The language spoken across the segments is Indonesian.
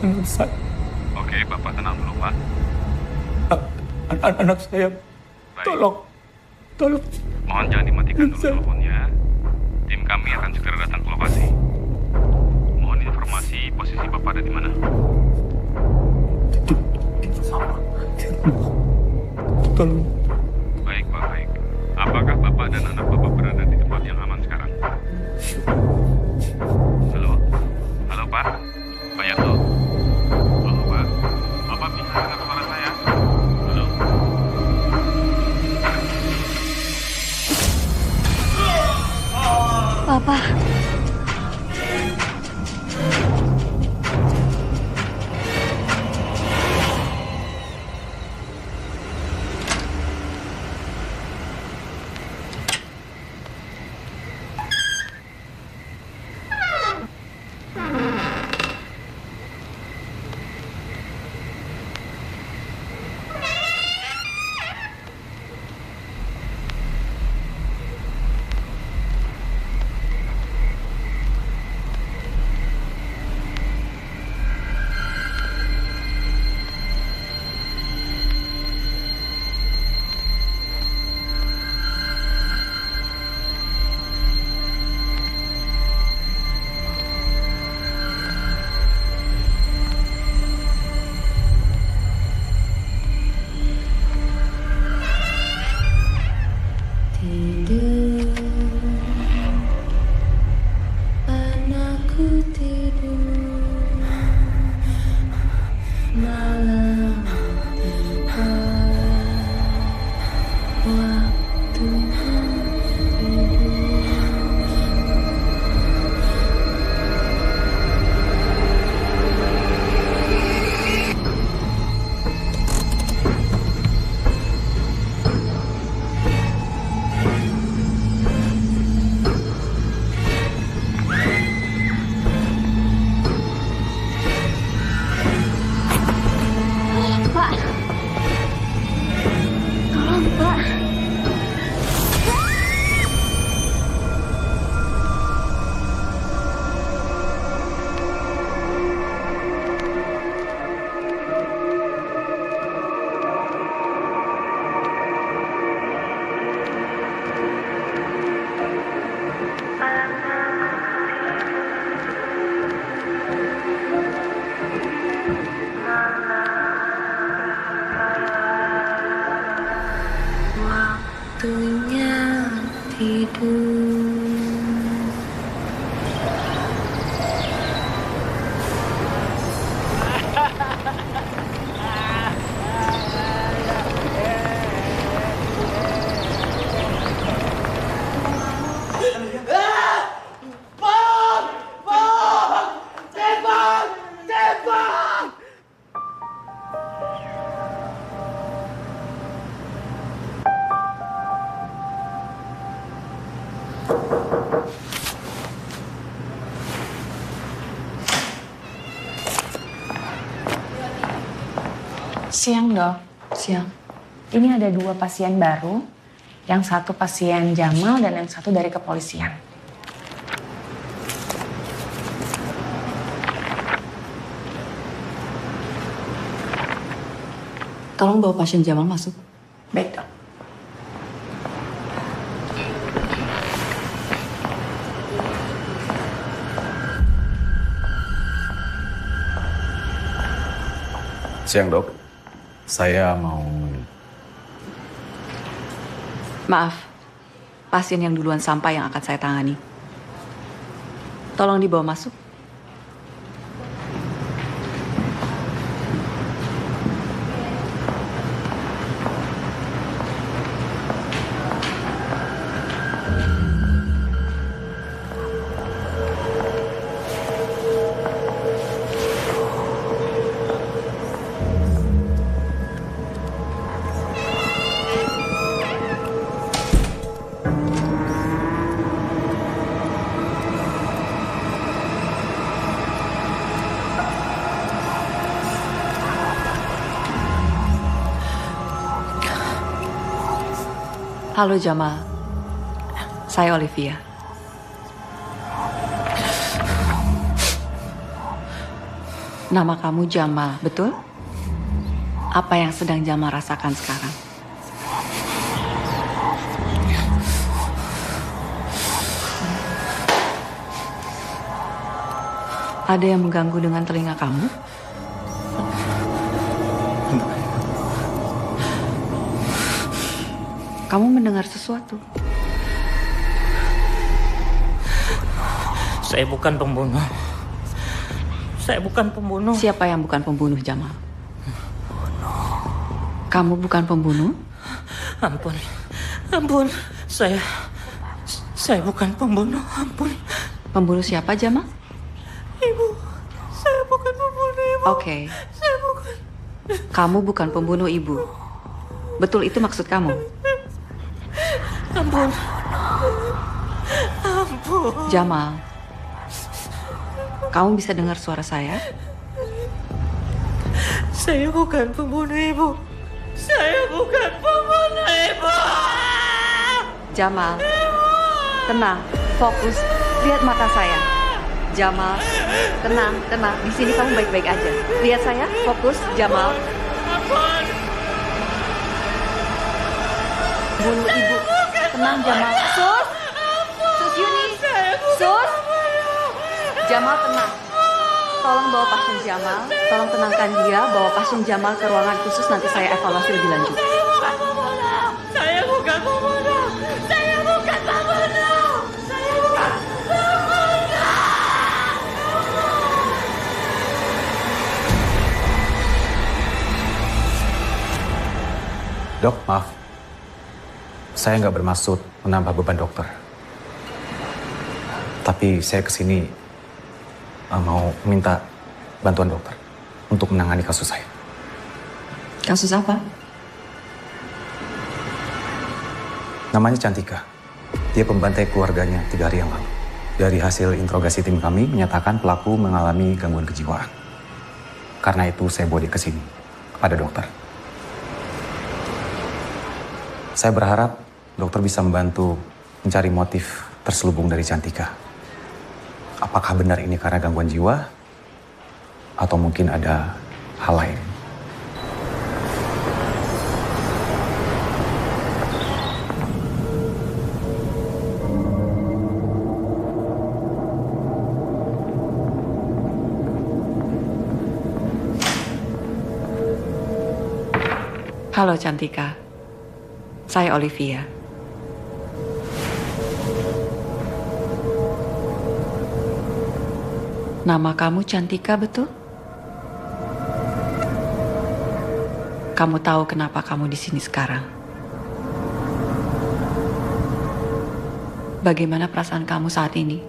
anak saya. Oke, Bapak tenang dulu, Pak. Anak saya, Baik. tolong. Mohon jangan dimatikan dulu teleponnya. Tim kami akan segera datang ke lokasi. Mohon informasi posisi Bapak ada di mana. Tolong. Baik, Pak, baik. Apakah Bapak dan anak Bapak berada di tempat yang aman sekarang? Halo? Halo, Pak? Pak Yanto? Halo, Pak? Bapak bisa dengar suara saya? Halo? Papa. Tidur, anakku tidur, malam tiba, waktunya tidur. Pak, tolong Pak. Waktunya tidur. Siang dok. Siang. Ini ada 2 pasien baru. Yang satu pasien Jamal dan yang satu dari kepolisian. Tolong bawa pasien Jamal masuk. Baik dok. Siang dok, saya mau... Maaf, pasien yang duluan sampai yang akan saya tangani. Tolong dibawa masuk. Halo Jamal, saya Olivia. Nama kamu Jamal, betul? Apa yang sedang Jamal rasakan sekarang? Ada yang mengganggu dengan telinga kamu? Kamu mendengar sesuatu? Saya bukan pembunuh. Saya bukan pembunuh. Siapa yang bukan pembunuh, Jamal? Kamu bukan pembunuh? Ampun. Ampun. Saya bukan pembunuh. Ampun. Pembunuh siapa, Jamal? Ibu. Saya bukan pembunuh, Ibu. Oke. Saya bukan. Kamu bukan pembunuh ibu. Betul itu maksud kamu? Ampun. Ampun. Jamal, kamu bisa dengar suara saya? Saya bukan pembunuh, Ibu. Saya bukan pembunuh, Ibu. Jamal, tenang, fokus, lihat mata saya. Jamal, tenang. Di sini kamu baik-baik aja. Lihat saya, fokus, Jamal. Ampun. Bunuh ibu. Tenang, Jamal. Sus Yuni. Sus. Jamal, tenang. Tolong bawa pasien Jamal. Tolong tenangkan dia. Bawa pasien Jamal ke ruangan khusus. Nanti saya evaluasi lebih lanjut. Saya bukan pembunuh. Saya bukan pembunuh. Saya bukan pembunuh. Dok, maaf. Saya nggak bermaksud menambah beban dokter. Tapi saya kesini mau minta bantuan dokter untuk menangani kasus saya. Kasus apa? Namanya Cantika. Dia pembantai keluarganya 3 hari yang lalu. Dari hasil interogasi tim kami menyatakan pelaku mengalami gangguan kejiwaan. Karena itu saya bawa dia ke sini kepada dokter. Saya berharap dokter bisa membantu mencari motif terselubung dari Cantika. Apakah benar ini karena gangguan jiwa? Atau mungkin ada hal lain? Halo Cantika, saya Olivia. Nama kamu Cantika, betul? Kamu tahu kenapa kamu di sini sekarang? Bagaimana perasaan kamu saat ini?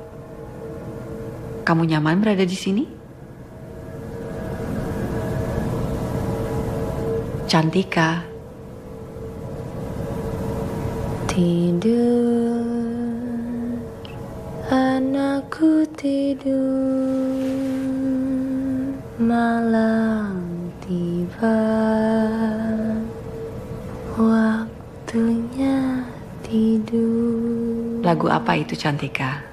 Kamu nyaman berada di sini? Cantika. Tidur, anakku tidur, malam tiba, waktunya tidur. Lagu apa itu, Cantika?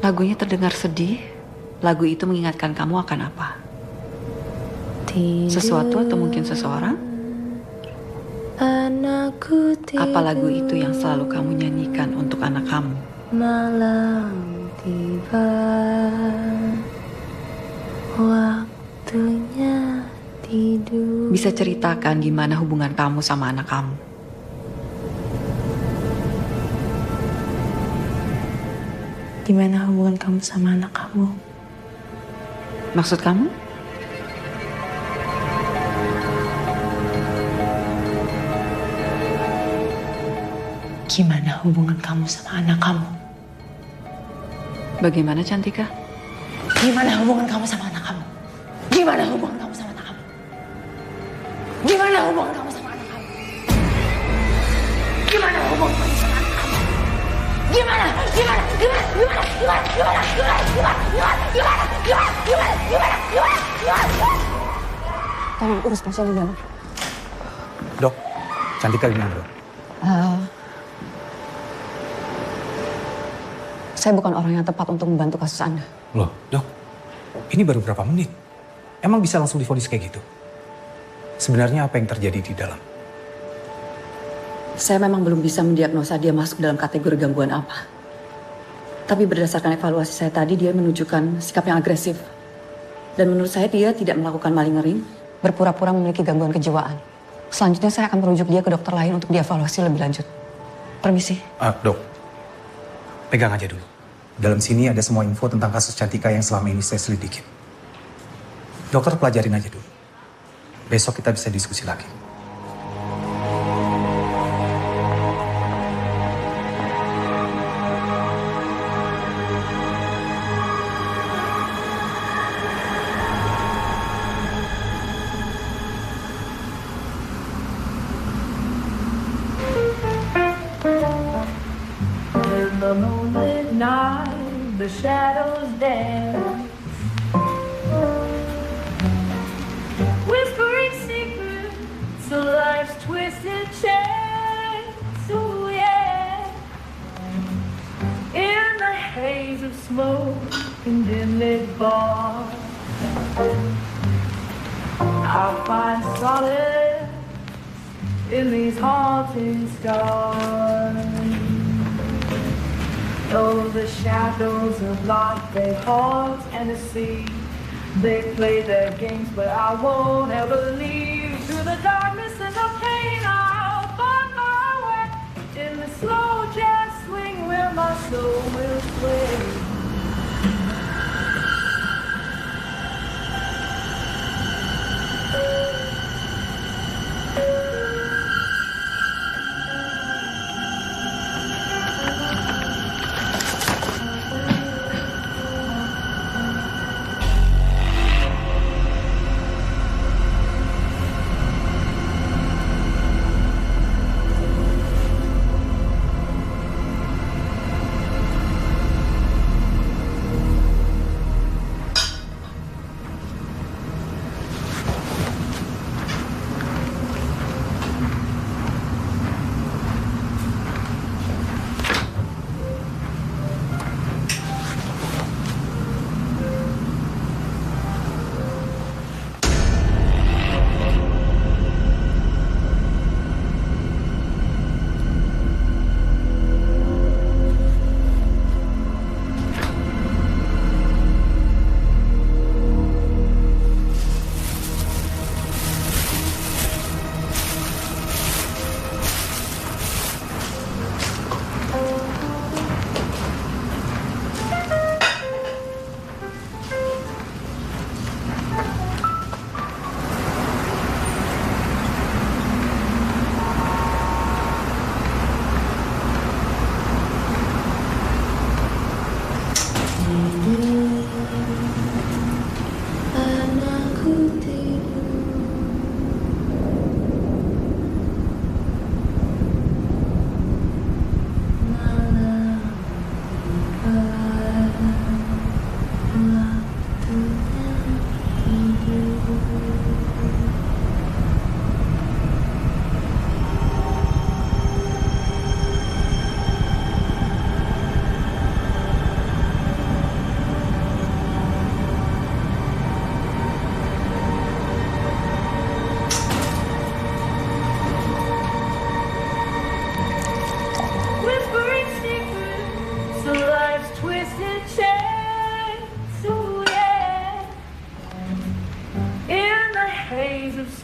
Lagunya terdengar sedih. Lagu itu mengingatkan kamu akan apa? Tidur, Sesuatu atau mungkin seseorang? anakku tidur, Apa lagu itu yang selalu kamu nyanyikan untuk anak kamu? malam tiba, waktunya tidur. Bisa ceritakan gimana hubungan kamu sama anak kamu? Gimana hubungan kamu sama anak kamu? Maksud kamu? Gimana hubungan kamu sama anak kamu? Bagaimana, Cantika? Gimana hubungan kamu sama anak kamu? Gimana hubungan kamu sama anak kamu? Gimana hubungan kamu sama anak kamu? Gimana hubungan kamu sama anak kamu? Gimana? Tolong urus pasien di dalam. Dok, Cantika gimana, Dok? Saya bukan orang yang tepat untuk membantu kasus Anda. Loh, Dok. Ini baru berapa menit? Emang bisa langsung divonis kayak gitu? Sebenarnya apa yang terjadi di dalam? Saya memang belum bisa mendiagnosa dia masuk dalam kategori gangguan apa. Tapi berdasarkan evaluasi saya tadi, dia menunjukkan sikap yang agresif. Dan menurut saya dia tidak melakukan malingering, berpura-pura memiliki gangguan kejiwaan. Selanjutnya saya akan merujuk dia ke dokter lain untuk dievaluasi lebih lanjut. Permisi. Dok, pegang aja dulu. Dalam sini ada semua info tentang kasus Cantika yang selama ini saya selidikin. Dokter pelajarin aja dulu. Besok kita bisa diskusi lagi. In the moonlit night, the shadows dance, whispering secrets of life's twisted chance. Ooh, yeah. In the haze of smoke and dim-lit bars, I'll find solace in these haunting scars. Though the shadows of life they haunt and deceive, they play their games, but I won't ever leave. Through the darkness and the pain, I'll find my way in the slow jazz swing where my soul will sway.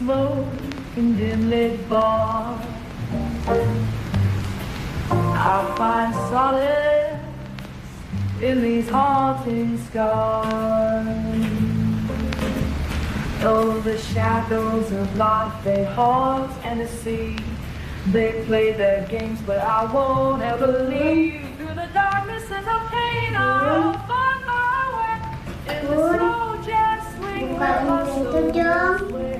Smoke and dim-lit bar, I'll find solace in these haunting scars. Though the shadows of life they haunt and deceive, they play their games, but I won't ever leave. Through the darkness and the pain, I'll find my way in the slow jazz swing where my soul will sway.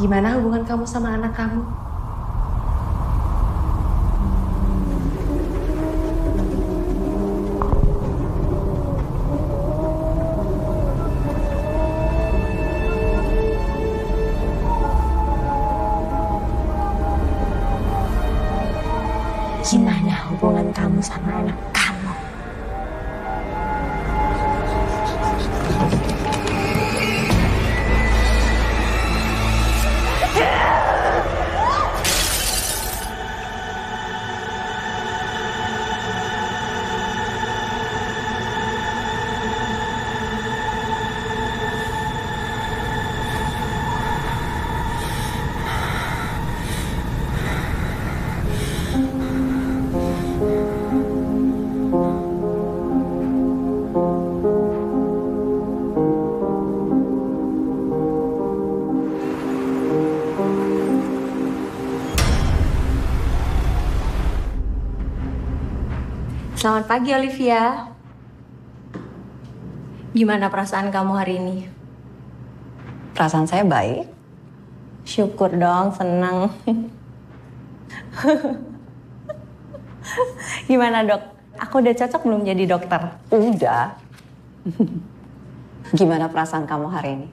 Gimana hubungan kamu sama anak kamu? Gimana hubungan kamu sama anak kamu? Selamat pagi, Olivia. Gimana perasaan kamu hari ini? Perasaan saya baik. Syukur dong, senang. Gimana dok? Aku udah cocok belum jadi dokter? Udah. Gimana perasaan kamu hari ini?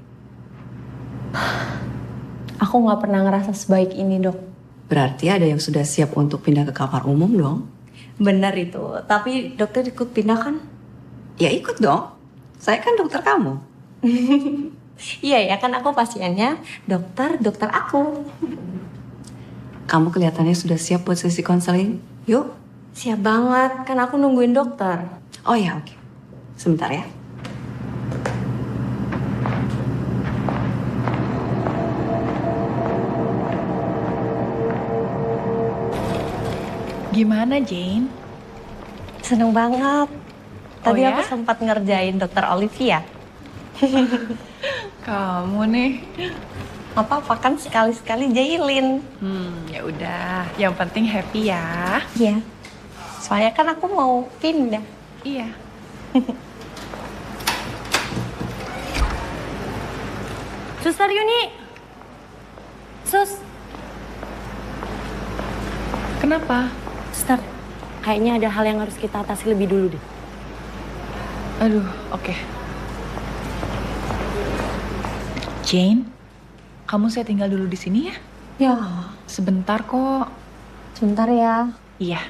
Aku nggak pernah ngerasa sebaik ini dok. Berarti ada yang sudah siap untuk pindah ke kamar umum dong? Benar itu, tapi dokter ikut pindah kan? Ya ikut dong. Saya kan dokter kamu. Iya ya kan aku pasiennya, dokter aku. Kamu kelihatannya sudah siap buat sesi konseling. Yuk. Siap banget, kan aku nungguin dokter. Oh ya, oke. Sebentar ya. Gimana Jane? Seneng banget. Tadi ya? aku sempat ngerjain dokter Olivia. Kamu nih. Apa-apa kan sekali-sekali jailin. Ya udah. Yang penting happy ya. Iya. Soalnya kan aku mau pindah. Iya. Suster Yuni. Sus. Kenapa? Suster, kayaknya ada hal yang harus kita atasi lebih dulu deh. Aduh, oke. Jane, kamu saya tinggal dulu di sini ya? Ya, Sebentar kok. sebentar ya. Iya.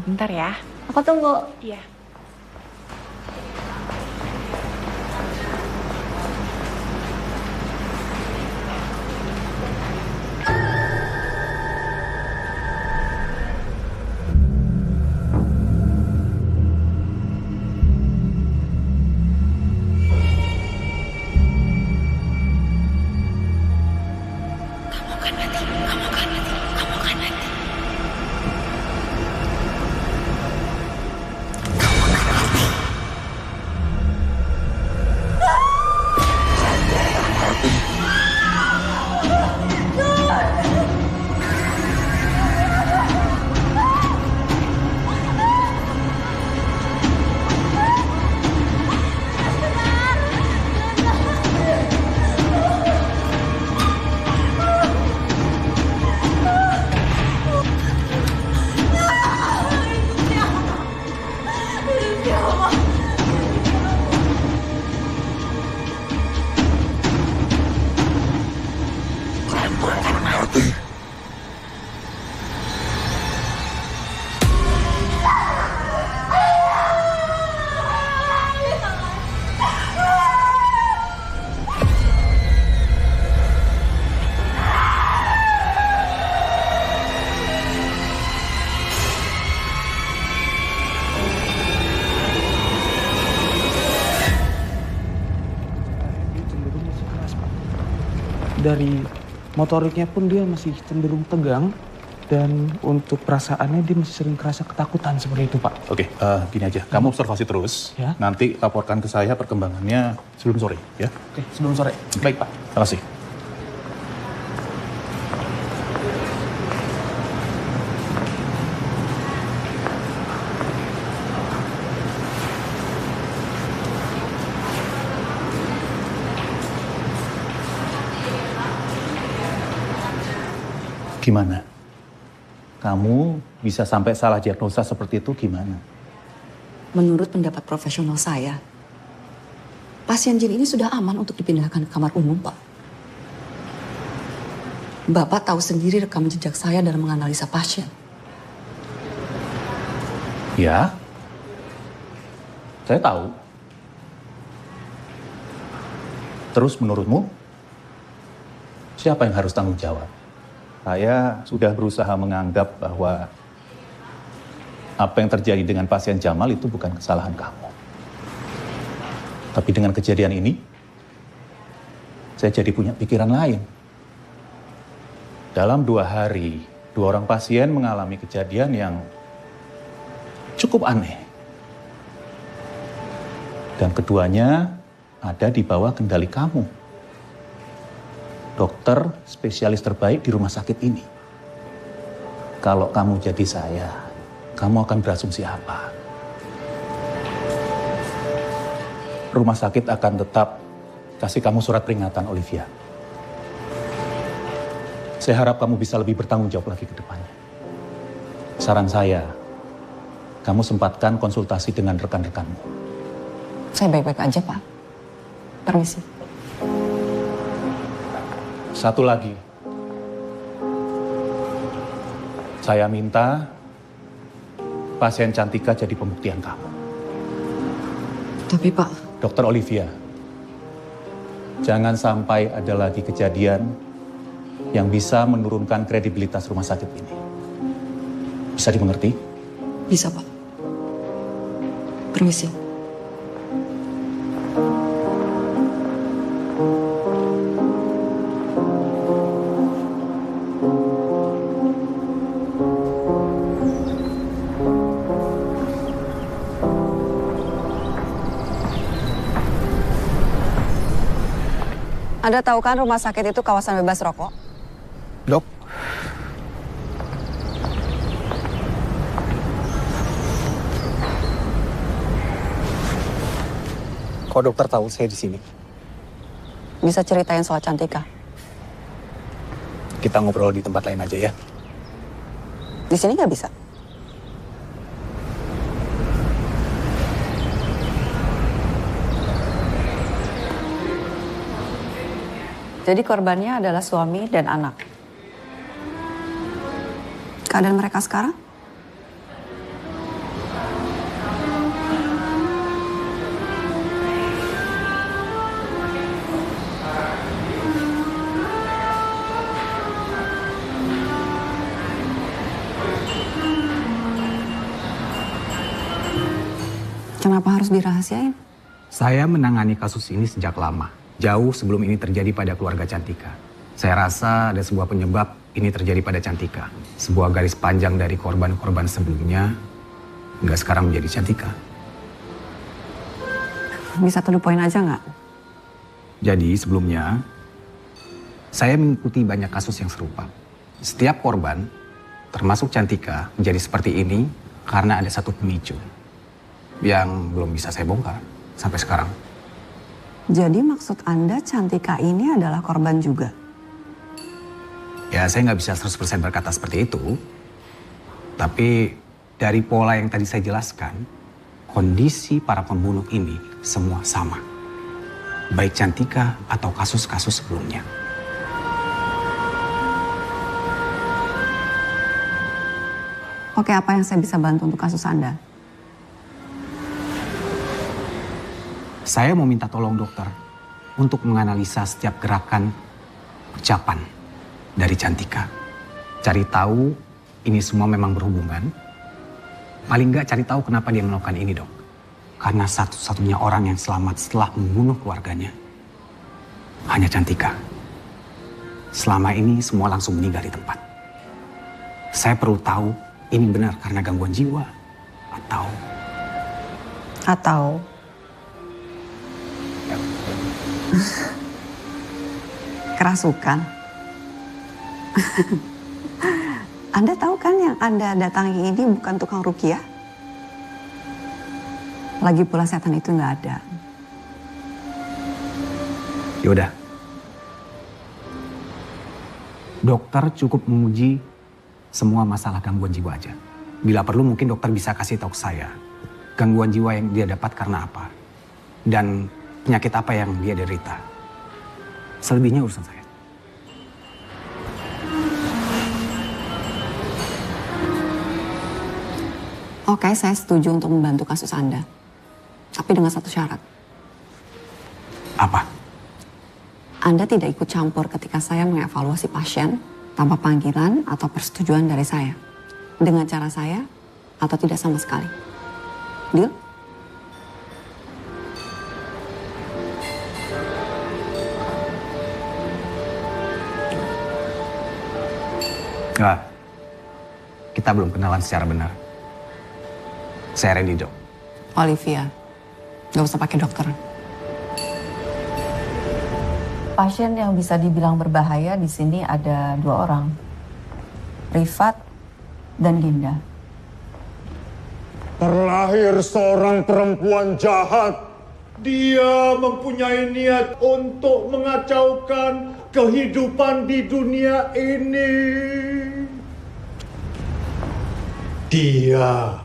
Bentar ya. Aku tunggu. Iya. Dari motoriknya pun dia masih cenderung tegang. Dan untuk perasaannya dia masih sering kerasa ketakutan seperti itu, Pak. Oke, gini aja. Kamu observasi terus. Ya. Nanti laporkan ke saya perkembangannya sebelum sore, ya. Oke, sebelum sore. Baik, Pak. Terima kasih. Gimana? Kamu bisa sampai salah diagnosa seperti itu gimana? Menurut pendapat profesional saya, pasien Jin ini sudah aman untuk dipindahkan ke kamar umum, Pak. Bapak tahu sendiri rekam jejak saya dalam menganalisa pasien. Ya, saya tahu. Terus menurutmu, siapa yang harus tanggung jawab? Saya sudah berusaha menganggap bahwa apa yang terjadi dengan pasien Jamal itu bukan kesalahan kamu. Tapi dengan kejadian ini, saya jadi punya pikiran lain. Dalam 2 hari, 2 orang pasien mengalami kejadian yang cukup aneh. Dan keduanya ada di bawah kendali kamu. Dokter spesialis terbaik di rumah sakit ini. Kalau kamu jadi saya, kamu akan berasumsi apa? Rumah sakit akan tetap kasih kamu surat peringatan, Olivia. Saya harap kamu bisa lebih bertanggung jawab lagi ke depannya. Saran saya, kamu sempatkan konsultasi dengan rekan-rekanmu. Saya baik-baik aja, Pak. Permisi. Satu lagi. Saya minta pasien Cantika jadi pembuktian kamu. Tapi, Pak... Dokter Olivia, jangan sampai ada lagi kejadian yang bisa menurunkan kredibilitas rumah sakit ini. Bisa dimengerti? Bisa, Pak. Permisi. Anda tahu kan rumah sakit itu kawasan bebas rokok? Dok, kok dokter tahu saya di sini? Bisa ceritain soal Cantika? Kita ngobrol di tempat lain aja ya. Di sini nggak bisa? Jadi korbannya adalah suami dan anak. Keadaan mereka sekarang? Kenapa harus dirahasiain? Saya menangani kasus ini sejak lama. Jauh sebelum ini terjadi pada keluarga Cantika. Saya rasa ada sebuah penyebab ini terjadi pada Cantika. Sebuah garis panjang dari korban-korban sebelumnya, hingga sekarang menjadi Cantika. Bisa to the point aja nggak? Jadi sebelumnya, saya mengikuti banyak kasus yang serupa. Setiap korban, termasuk Cantika, menjadi seperti ini karena ada satu pemicu yang belum bisa saya bongkar sampai sekarang. Jadi maksud Anda Cantika ini adalah korban juga? Ya, saya nggak bisa 100% berkata seperti itu. Tapi dari pola yang tadi saya jelaskan, kondisi para pembunuh ini semua sama. Baik Cantika atau kasus-kasus sebelumnya. Oke, apa yang saya bisa bantu untuk kasus Anda? Saya mau minta tolong dokter untuk menganalisa setiap gerakan, ucapan dari Cantika. Cari tahu ini semua memang berhubungan. Paling nggak cari tahu kenapa dia melakukan ini, dok. Karena satu-satunya orang yang selamat setelah membunuh keluarganya hanya Cantika. Selama ini semua langsung meninggal di tempat. Saya perlu tahu ini benar karena gangguan jiwa atau kerasukan. Anda tahu kan yang Anda datangi ini bukan tukang ruqyah? Lagi pula setan itu nggak ada. Yaudah. Dokter cukup menguji semua masalah gangguan jiwa aja. Bila perlu mungkin dokter bisa kasih tahu ke saya gangguan jiwa yang dia dapat karena apa. Dan penyakit apa yang dia derita. Selebihnya urusan saya. Oke, saya setuju untuk membantu kasus Anda. Tapi dengan satu syarat. Apa? Anda tidak ikut campur ketika saya mengevaluasi pasien tanpa panggilan atau persetujuan dari saya. Dengan cara saya atau tidak sama sekali. Deal? Enggak. Kita belum kenalan secara benar. Saya ready, Dok. Olivia, gak usah pakai dokter. Pasien yang bisa dibilang berbahaya di sini ada 2 orang. Rifat dan Dinda. Terlahir seorang perempuan jahat. Dia mempunyai niat untuk mengacaukan kehidupan di dunia ini. Dia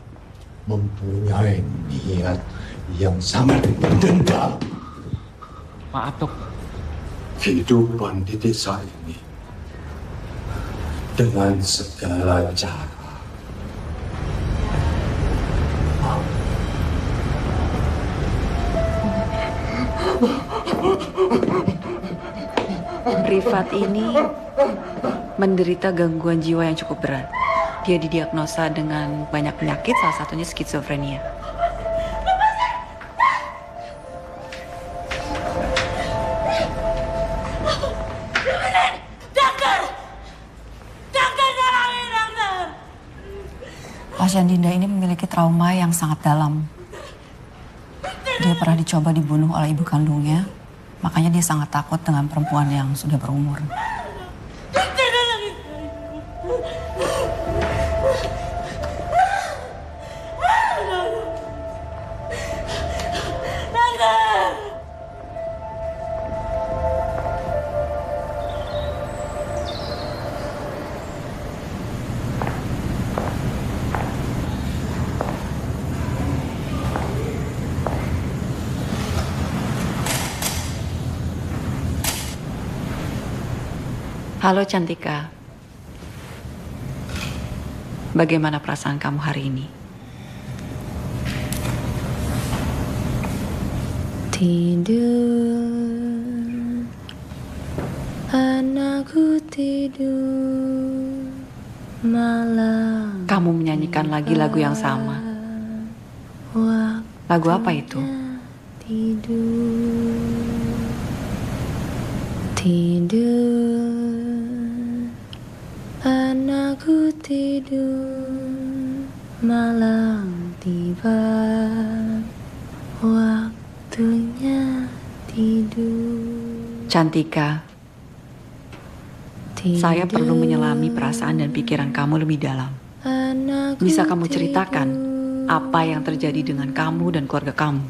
mempunyai niat yang sangat mendendam. Maaf, Dok. Kehidupan di desa ini dengan segala cara. Rifat ini menderita gangguan jiwa yang cukup berat. Dia didiagnosa dengan banyak penyakit, salah satunya skizofrenia. Pasien Dinda ini memiliki trauma yang sangat dalam. Dia pernah dicoba dibunuh oleh ibu kandungnya, makanya dia sangat takut dengan perempuan yang sudah berumur. Halo Cantika. Bagaimana perasaan kamu hari ini? Tidur, anakku tidur malam. Kamu menyanyikan lagi lagu yang sama. Lagu apa itu? Tidur, anakku tidur, malam tiba, waktunya tidur. Cantika, saya perlu menyelami perasaan dan pikiran kamu lebih dalam. Bisa kamu ceritakan apa yang terjadi dengan kamu dan keluarga kamu?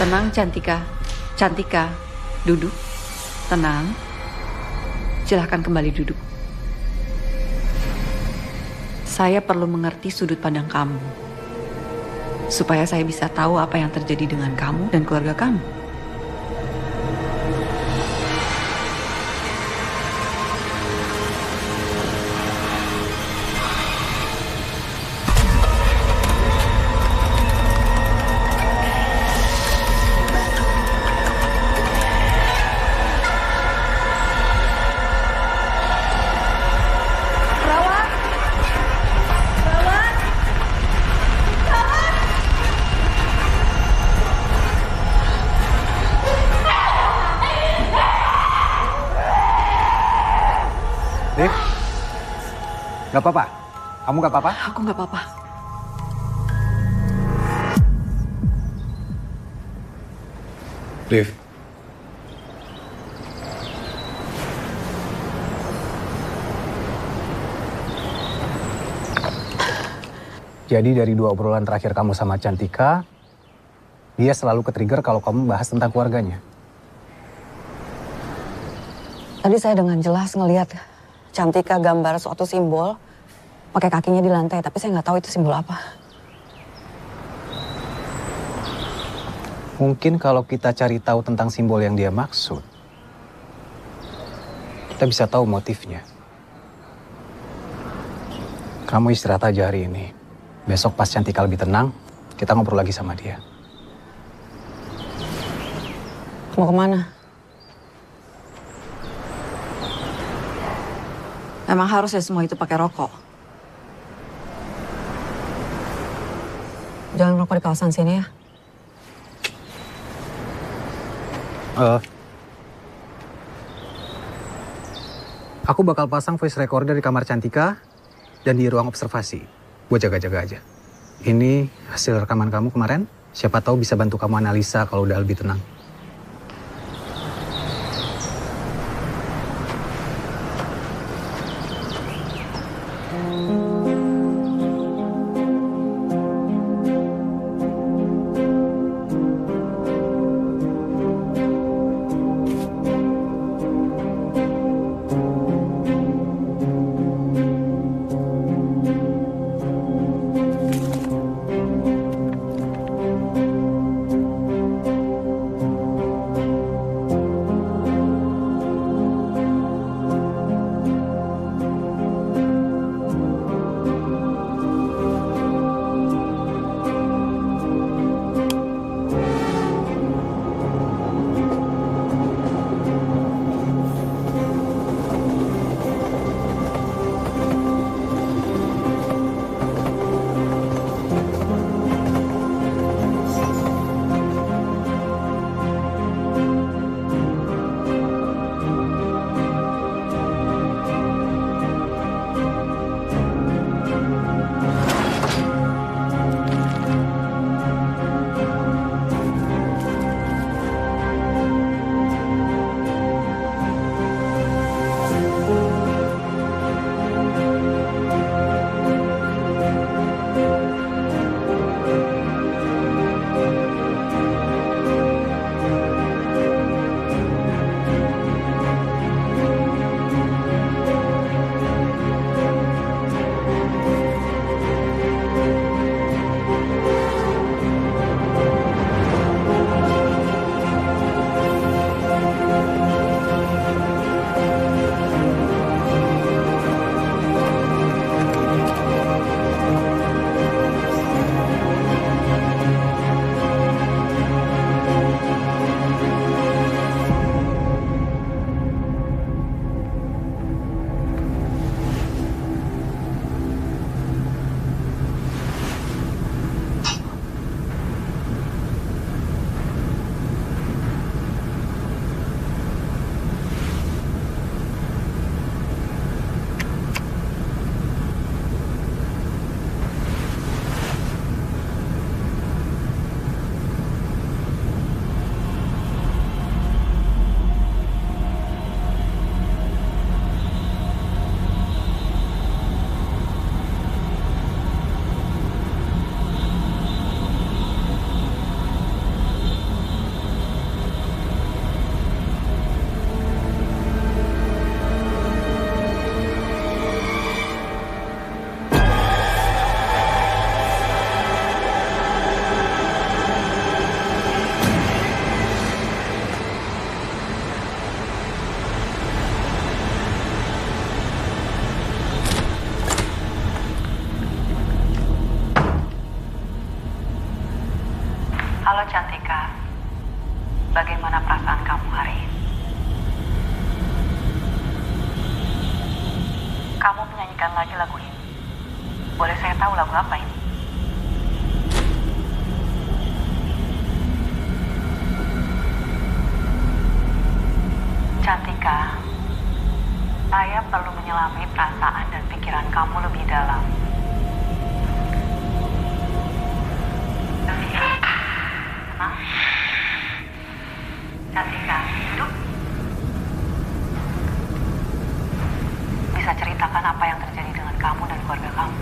Tenang Cantika. Cantika, duduk. Tenang. Silahkan kembali duduk. Saya perlu mengerti sudut pandang kamu. Supaya saya bisa tahu apa yang terjadi dengan kamu dan keluarga kamu. Gak apa-apa? Kamu gak apa-apa? Aku gak apa-apa. Liv. Jadi dari 2 obrolan terakhir kamu sama Cantika, Dia selalu ke-trigger kalau kamu bahas tentang keluarganya. Tadi saya dengan jelas ngelihat Cantika gambar suatu simbol pakai kakinya di lantai, tapi saya nggak tahu itu simbol apa. Mungkin kalau kita cari tahu tentang simbol yang dia maksud, kita bisa tahu motifnya. Kamu istirahat aja hari ini. Besok pas Cantika lebih tenang, kita ngobrol lagi sama dia. Mau kemana? Emang harus ya semua itu pakai rokok? Jangan rokok di kawasan sini ya. Aku bakal pasang voice recorder di kamar Cantika dan di ruang observasi. Buat jaga-jaga aja. Ini hasil rekaman kamu kemarin. Siapa tahu bisa bantu kamu analisa kalau udah lebih tenang. Halo Cantika, bagaimana perasaan kamu hari ini? Kamu menyanyikan lagi lagu ini. Boleh saya tahu lagu apa ini? Cantika, saya perlu menyelami perasaan dan pikiran kamu lebih dalam. Cantika, duduk. Bisa ceritakan apa yang terjadi dengan kamu dan keluarga kamu?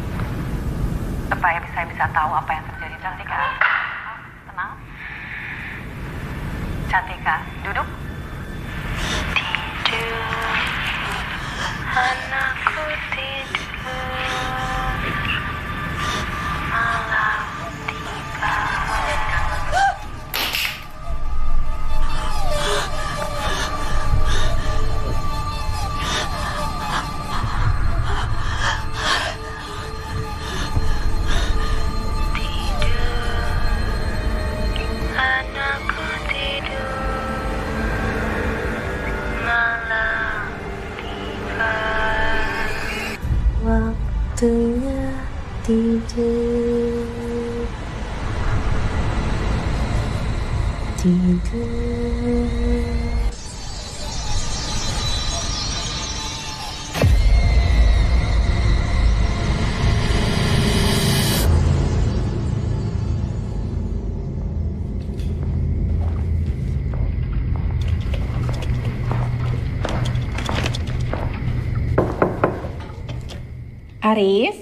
Supaya saya bisa tahu apa yang terjadi. Cantika, tenang. Cantika, duduk. Tidur, anakku tidur, malam tiba. Anakku tidur, malam tiba. Waktunya tidur, tidur. Arif?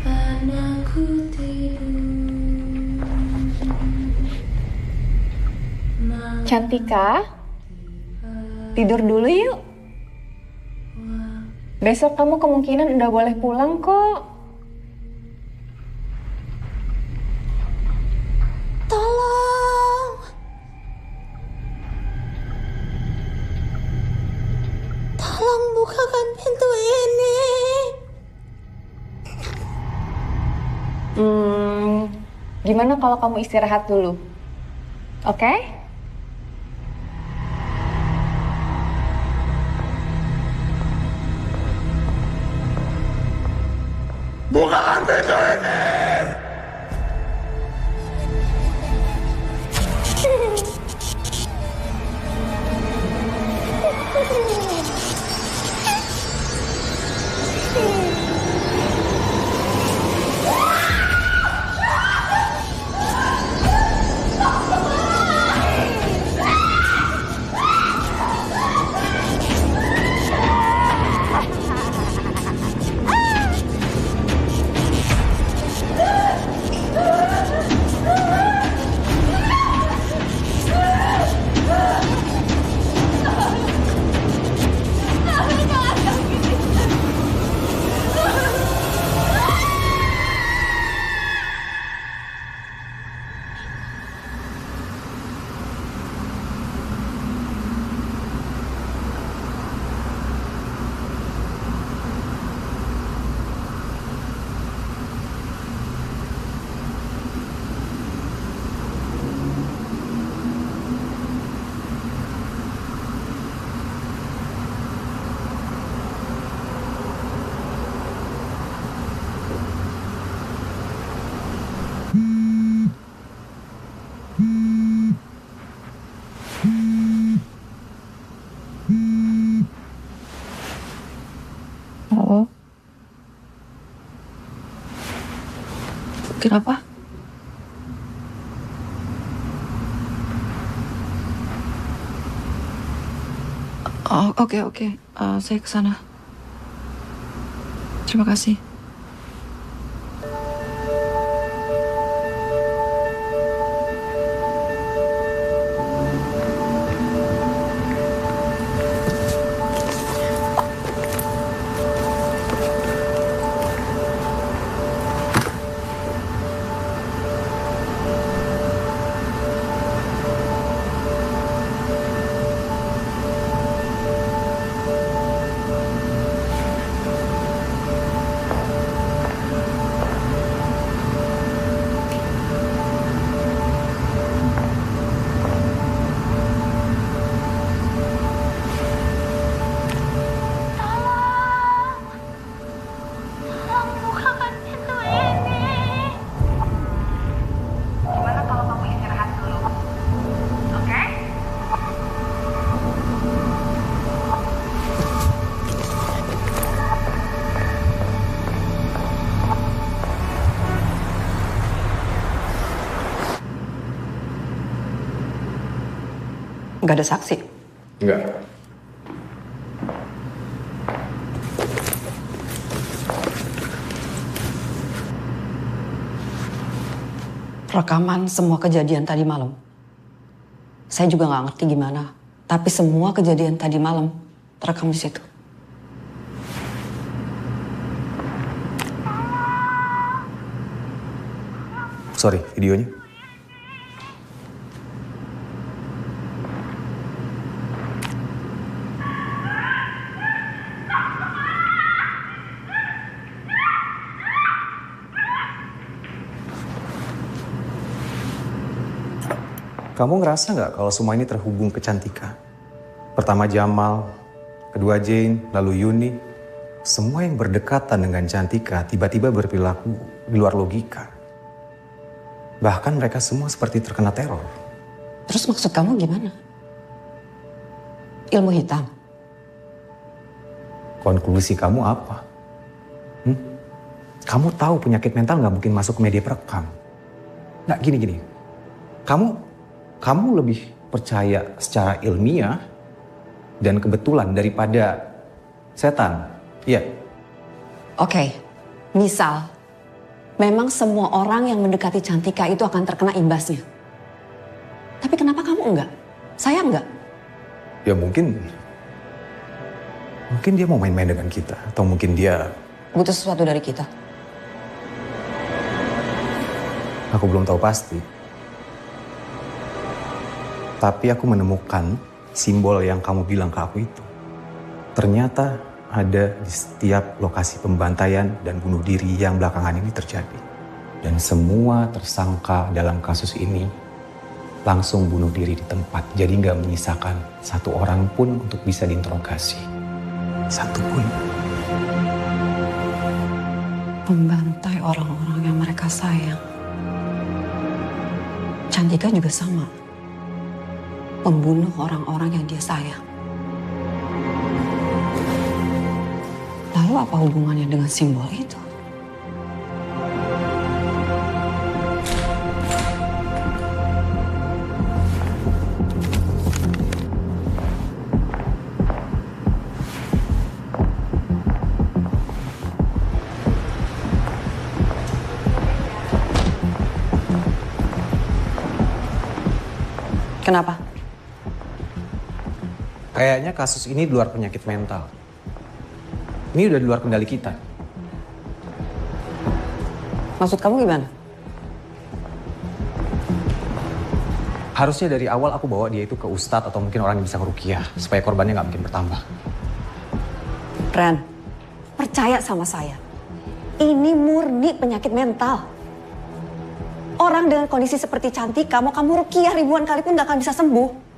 Anakku tidur, Cantika? Tidur dulu yuk. Besok kamu kemungkinan udah boleh pulang kok. tolong. Tolong bukakan pintu ini. Gimana kalau kamu istirahat dulu? Oke? Bukakan pintu ini! Halo? Kenapa? Oh, oke. Saya ke sana. Terima kasih. Nggak ada saksi? Enggak. rekaman semua kejadian tadi malam. Saya juga nggak ngerti gimana, tapi semua kejadian tadi malam terekam di situ. Sorry, videonya. Kamu ngerasa nggak kalau semua ini terhubung ke Cantika? Pertama Jamal, kedua Jane, lalu Yuni. Semua yang berdekatan dengan Cantika tiba-tiba berperilaku di luar logika. Bahkan mereka semua seperti terkena teror. Terus maksud kamu gimana? Ilmu hitam? Konklusi kamu apa? Kamu tahu penyakit mental nggak mungkin masuk ke media perekam. Nggak gini. Kamu lebih percaya secara ilmiah dan kebetulan daripada setan. Iya. Oke, misal memang semua orang yang mendekati Cantika itu akan terkena imbasnya. Tapi kenapa kamu enggak? Saya enggak. Ya mungkin dia mau main-main dengan kita. Atau mungkin dia butuh sesuatu dari kita. Aku belum tahu pasti. Tapi aku menemukan simbol yang kamu bilang ke aku itu. Ternyata ada di setiap lokasi pembantaian dan bunuh diri yang belakangan ini terjadi. Dan semua tersangka dalam kasus ini langsung bunuh diri di tempat. Jadi nggak menyisakan satu orang pun untuk bisa diinterogasi. Satu pun. Membantai orang-orang yang mereka sayang. Cantika juga sama. Membunuh orang-orang yang dia sayang. Lalu apa hubungannya dengan simbol itu? Kenapa? Kayaknya kasus ini di luar penyakit mental. Ini udah di luar kendali kita. Maksud kamu gimana? Harusnya dari awal aku bawa dia itu ke ustadz atau mungkin orang yang bisa ngeruqyah. Supaya korbannya nggak makin bertambah. Ren, percaya sama saya. Ini murni penyakit mental. Orang dengan kondisi seperti Cantika, mau kamu ruqyah ribuan kali pun gak akan bisa sembuh.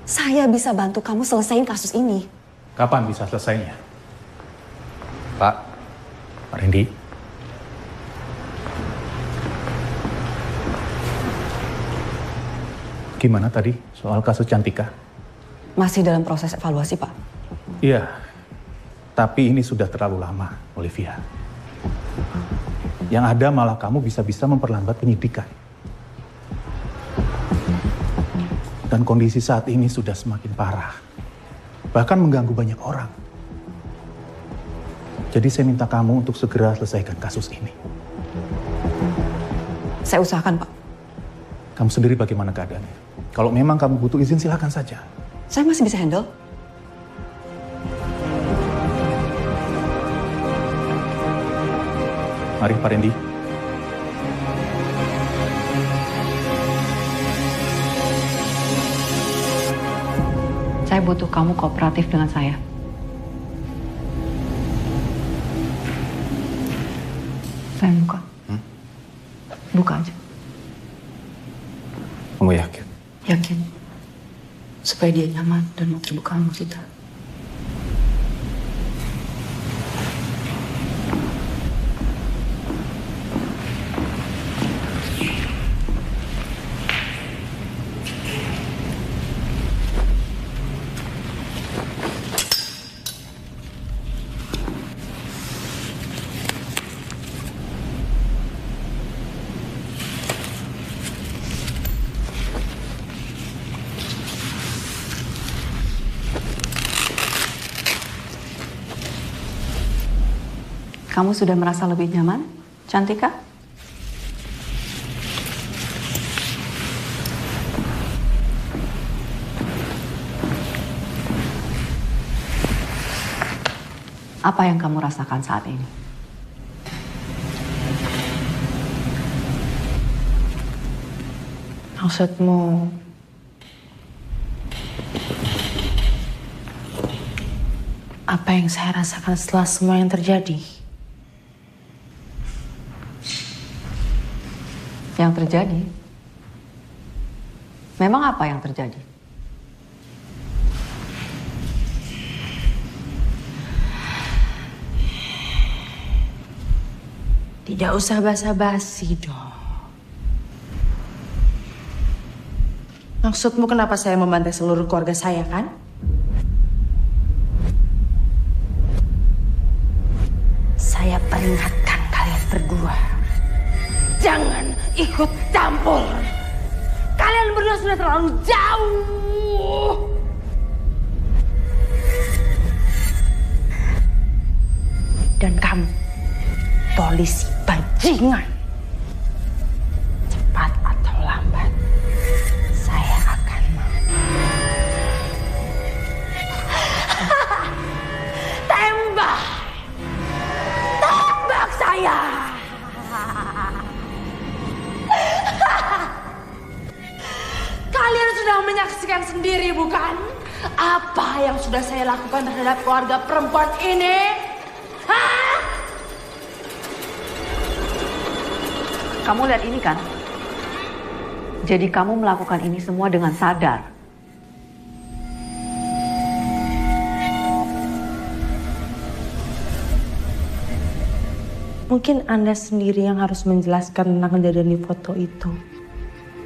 Saya bisa bantu kamu selesaiin kasus ini. Kapan bisa selesainya? Pak Randy. Gimana tadi soal kasus Cantika? Masih dalam proses evaluasi, Pak. Iya, tapi ini sudah terlalu lama, Olivia. Yang ada malah kamu bisa-bisa memperlambat penyidikan. Dan kondisi saat ini sudah semakin parah. Bahkan mengganggu banyak orang. Jadi saya minta kamu untuk segera selesaikan kasus ini. Saya usahakan, Pak. Kamu sendiri bagaimana keadaannya? Kalau memang kamu butuh izin, silakan saja. Saya masih bisa handle. Mari, Pak Randy. Saya butuh kamu kooperatif dengan saya. Saya buka. Buka aja. Kamu yakin? Yakin. Supaya dia nyaman dan mau terbuka sama kita. Kamu sudah merasa lebih nyaman, Cantika? Apa yang kamu rasakan saat ini? Maksudmu apa yang saya rasakan setelah semua yang terjadi? Yang terjadi? Memang apa yang terjadi? Tidak usah basa-basi dong. Maksudmu kenapa saya membantai seluruh keluarga saya, kan? Saya peringatkan kalian berdua. Jangan ikut campur. Kalian berdua sudah terlalu jauh. Dan kamu, polisi bajingan. Cepat atau lambat, saya akan tembak. Tembak saya. Kalian sudah menyaksikan sendiri, bukan? Apa yang sudah saya lakukan terhadap keluarga perempuan ini? Hah? Kamu lihat ini kan? Jadi kamu melakukan ini semua dengan sadar. Mungkin Anda sendiri yang harus menjelaskan tentang kejadian di foto itu.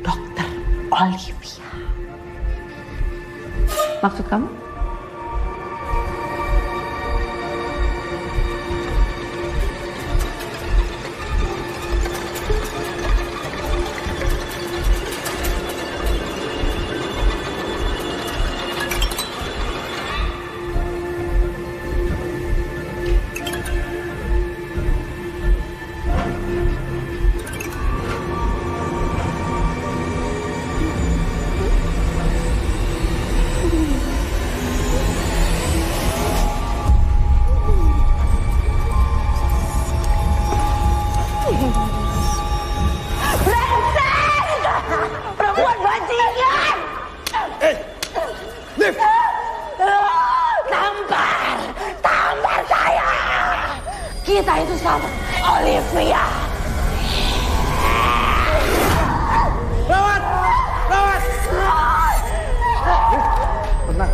Dokter Olivia. Maksud kamu? Perempuan bajingan! Liv! Tampar saya! Kita itu sama, Olivia! Lawat! Lawat! Tenang,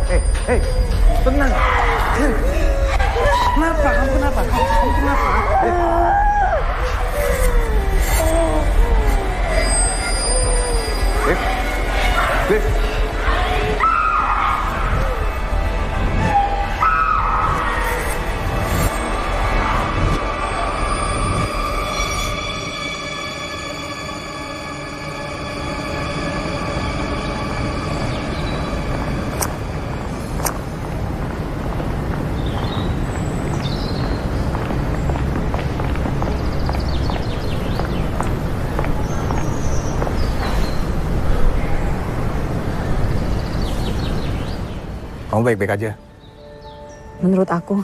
tenang. Kenapa? Kamu kenapa? Kamu kenapa? Liv! Kamu baik-baik aja? Menurut aku,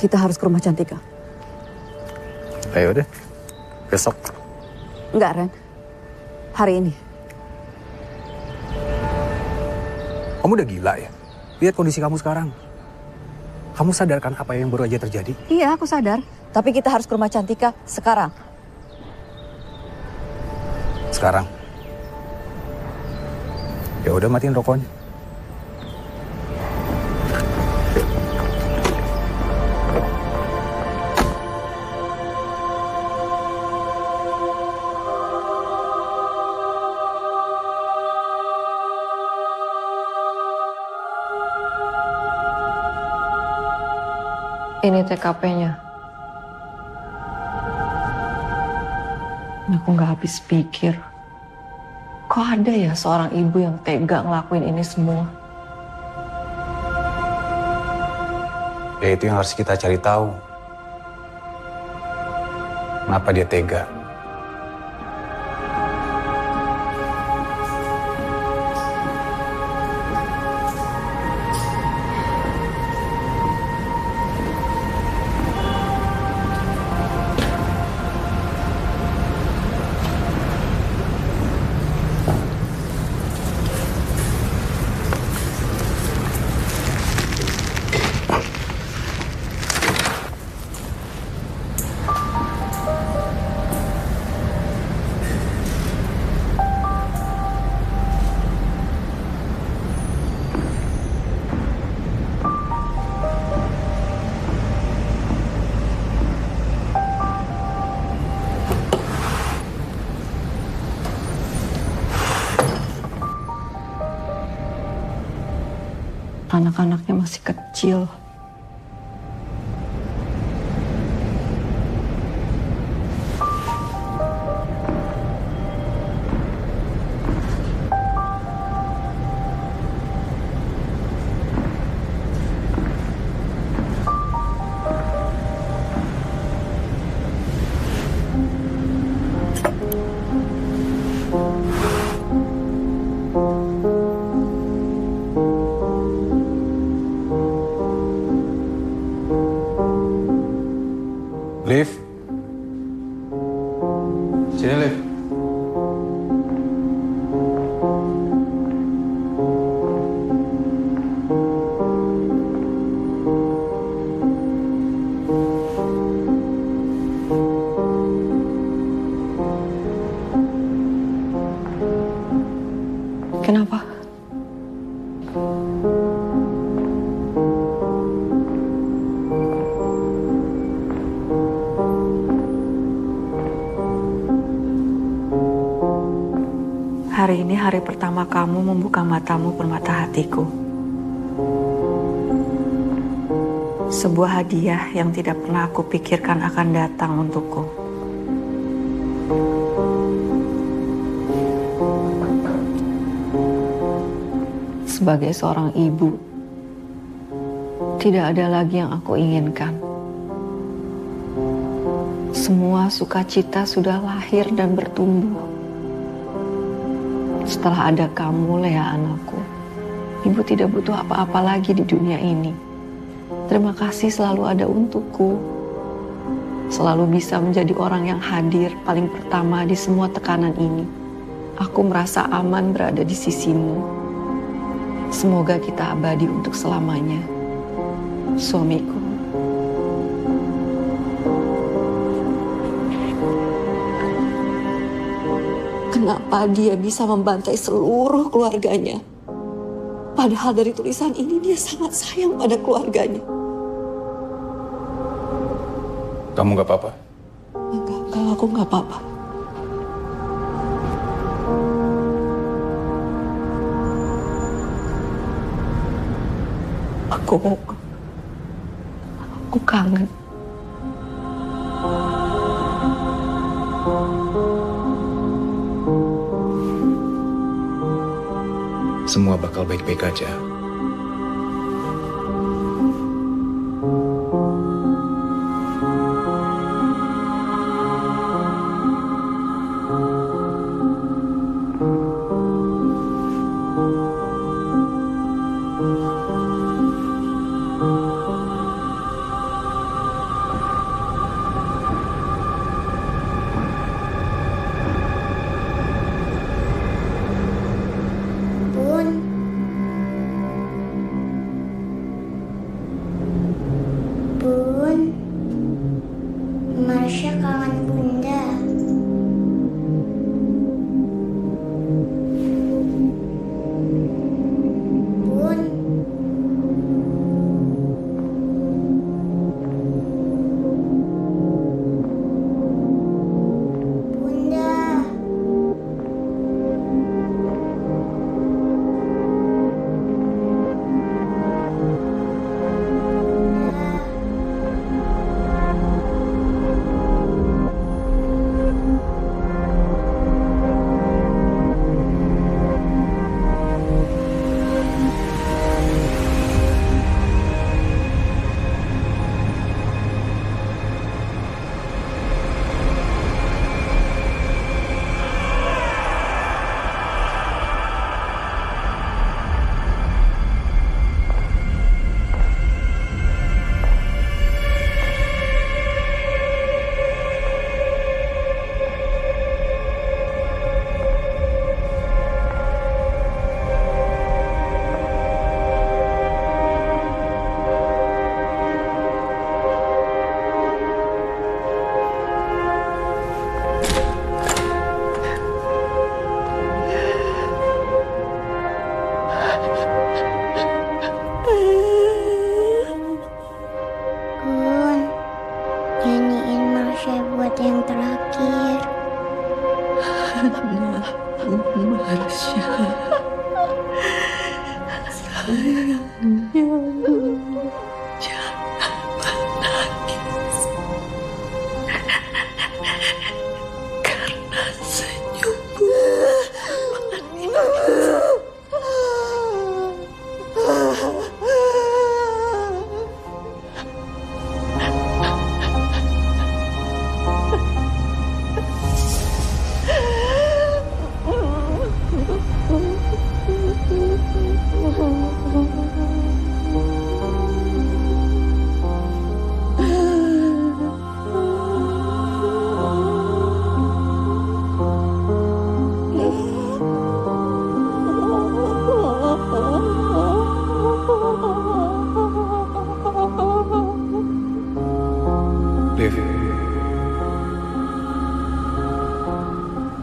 kita harus ke rumah Cantika. Ayo deh, besok. Enggak, Ren. Hari ini. Kamu udah gila ya? Lihat kondisi kamu sekarang. Kamu sadarkan apa yang baru aja terjadi? Iya, aku sadar. Tapi kita harus ke rumah Cantika sekarang. Sekarang? Ya udah, matiin rokoknya. Ini TKP-nya. Aku nggak habis pikir. Kok ada ya seorang ibu yang tega ngelakuin ini semua? Ya itu yang harus kita cari tahu. Kenapa dia tega? Anak-anaknya masih kecil. Liv. Sini, Liv. Kenapa? Hari ini hari pertama kamu membuka matamu permata hatiku. Sebuah hadiah yang tidak pernah aku pikirkan akan datang untukku. Sebagai seorang ibu, tidak ada lagi yang aku inginkan. Semua sukacita sudah lahir dan bertumbuh. Setelah ada kamu, Lea anakku, ibu tidak butuh apa-apa lagi di dunia ini. Terima kasih selalu ada untukku. Selalu bisa menjadi orang yang hadir paling pertama di semua tekanan ini. Aku merasa aman berada di sisimu. Semoga kita abadi untuk selamanya. Suamiku. Kenapa dia bisa membantai seluruh keluarganya? Padahal dari tulisan ini dia sangat sayang pada keluarganya. Kamu gak apa-apa? Enggak, aku gak apa-apa. Aku kangen. Semua bakal baik-baik aja.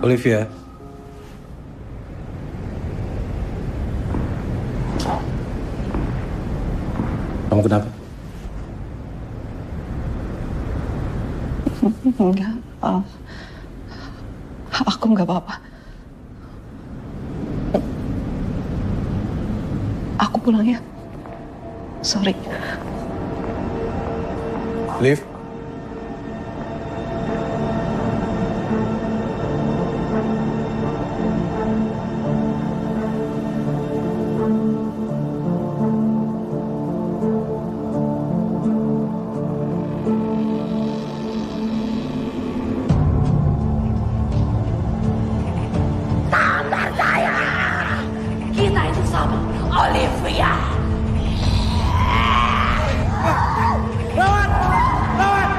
Olivia. Kamu kenapa? Enggak, aku nggak apa-apa. Aku pulang ya. Sorry. Liv. Tampar saya. Kita itu sama, Olivia. Lawan! Lawan!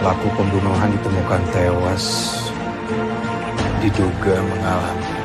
Pelaku pembunuhan ditemukan tewas, diduga mengalami.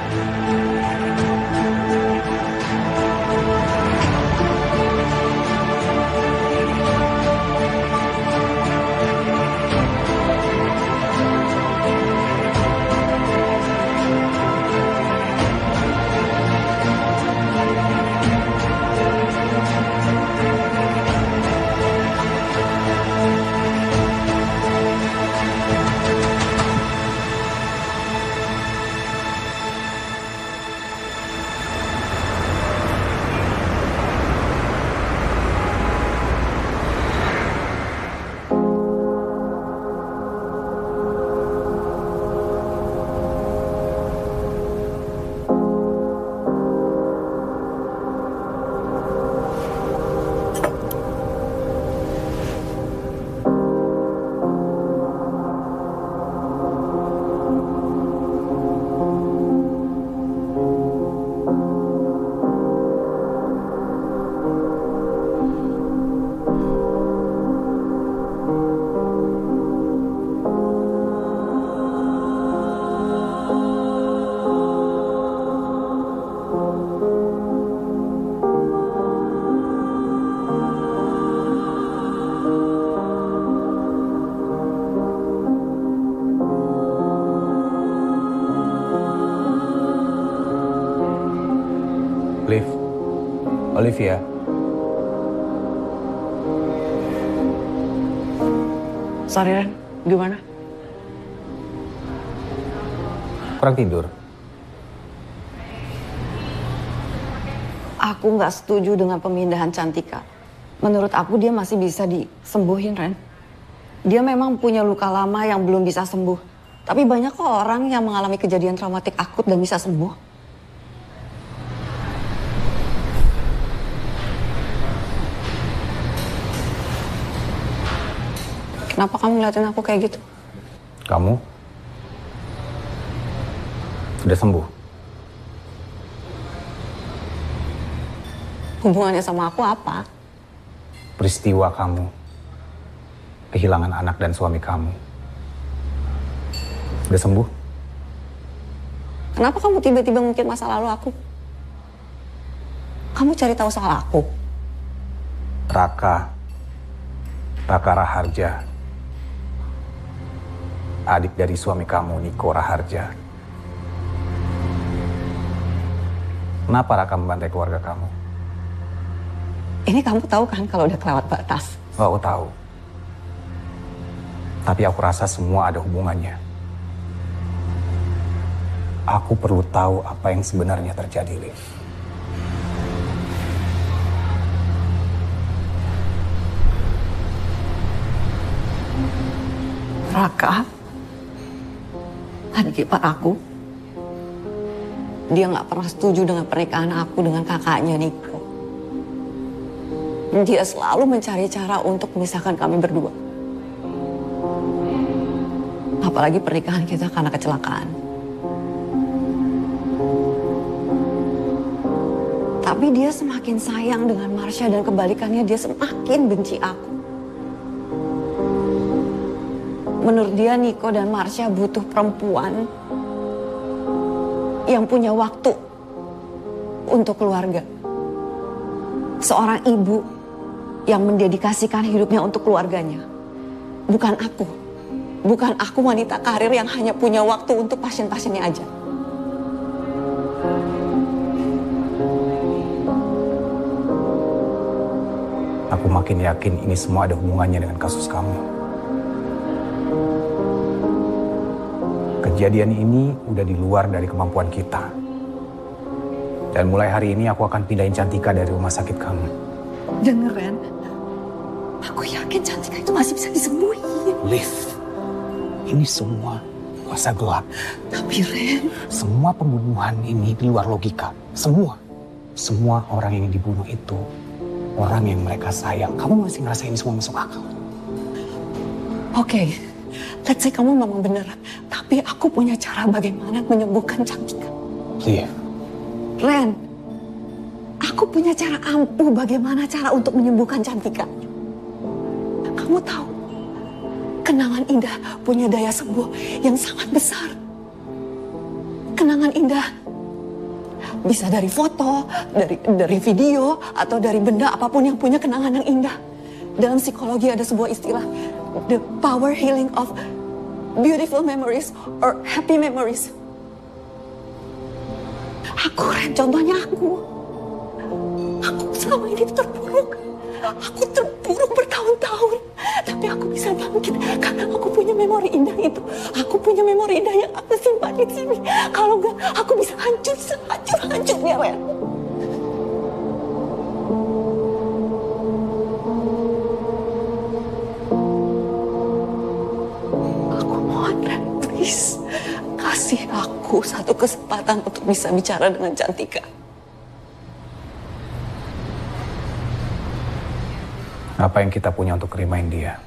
Liv, Olivia. Sorry Ren, gimana? Kurang tidur. Aku nggak setuju dengan pemindahan Cantika. Menurut aku dia masih bisa disembuhin, Ren. Dia memang punya luka lama yang belum bisa sembuh. Tapi banyak kok orang yang mengalami kejadian traumatik akut dan bisa sembuh. Kenapa kamu ngeliatin aku kayak gitu? Kamu sudah sembuh. Hubungannya sama aku apa? Peristiwa kamu kehilangan anak dan suami kamu sudah sembuh. Kenapa kamu tiba-tiba ngungkit masa lalu aku? Kamu cari tahu soal aku? Raka Raharja, adik dari suami kamu, Niko Raharja. Kenapa Raka membantai keluarga kamu? Ini kamu tahu kan kalau udah kelewat batas? Oh, aku tahu. Tapi aku rasa semua ada hubungannya. Aku perlu tahu apa yang sebenarnya terjadi, Liv. Raka adik ipar aku. Dia nggak pernah setuju dengan pernikahan aku dengan kakaknya Niko. Dia selalu mencari cara untuk memisahkan kami berdua. Apalagi pernikahan kita karena kecelakaan. Tapi dia semakin sayang dengan Marsha dan kebalikannya dia semakin benci aku. Menurut dia Niko dan Marsha butuh perempuan yang punya waktu untuk keluarga. Seorang ibu yang mendedikasikan hidupnya untuk keluarganya. Bukan aku. Bukan aku wanita karir yang hanya punya waktu untuk pasien-pasiennya aja. Aku makin yakin ini semua ada hubungannya dengan kasus kamu. Kejadian ini udah di luar dari kemampuan kita. Dan mulai hari ini aku akan pindahin Cantika dari rumah sakit kamu. Dengar, Ren. Aku yakin Cantika itu masih bisa disembuhin. Liv, ini semua kuasa gelap. Tapi Ren, semua pembunuhan ini di luar logika. Semua orang yang dibunuh itu orang yang mereka sayang. Kamu masih ngerasa ini semua masuk akal? Oke, let's say kamu memang benar. Tapi aku punya cara bagaimana menyembuhkan Cantika. Iya. Ren, aku punya cara ampuh bagaimana cara untuk menyembuhkan Cantika. Kamu tahu, kenangan indah punya daya sembuh yang sangat besar. Kenangan indah bisa dari foto, dari video, atau dari benda apapun yang punya kenangan yang indah. Dalam psikologi ada sebuah istilah, the power healing of beautiful memories or happy memories. Aku, Ren, contohnya aku. Aku selama ini terpuruk. Aku terpuruk bertahun-tahun. Tapi aku bisa bangkit karena aku punya memori indah itu. Aku punya memori indah yang aku simpan di sini. Kalau enggak, aku bisa hancur sehancur-hancurnya, Ren. Aku mohon, Ren, please. Kasih aku satu kesempatan untuk bisa bicara dengan Cantika. Apa yang kita punya untuk rimain dia?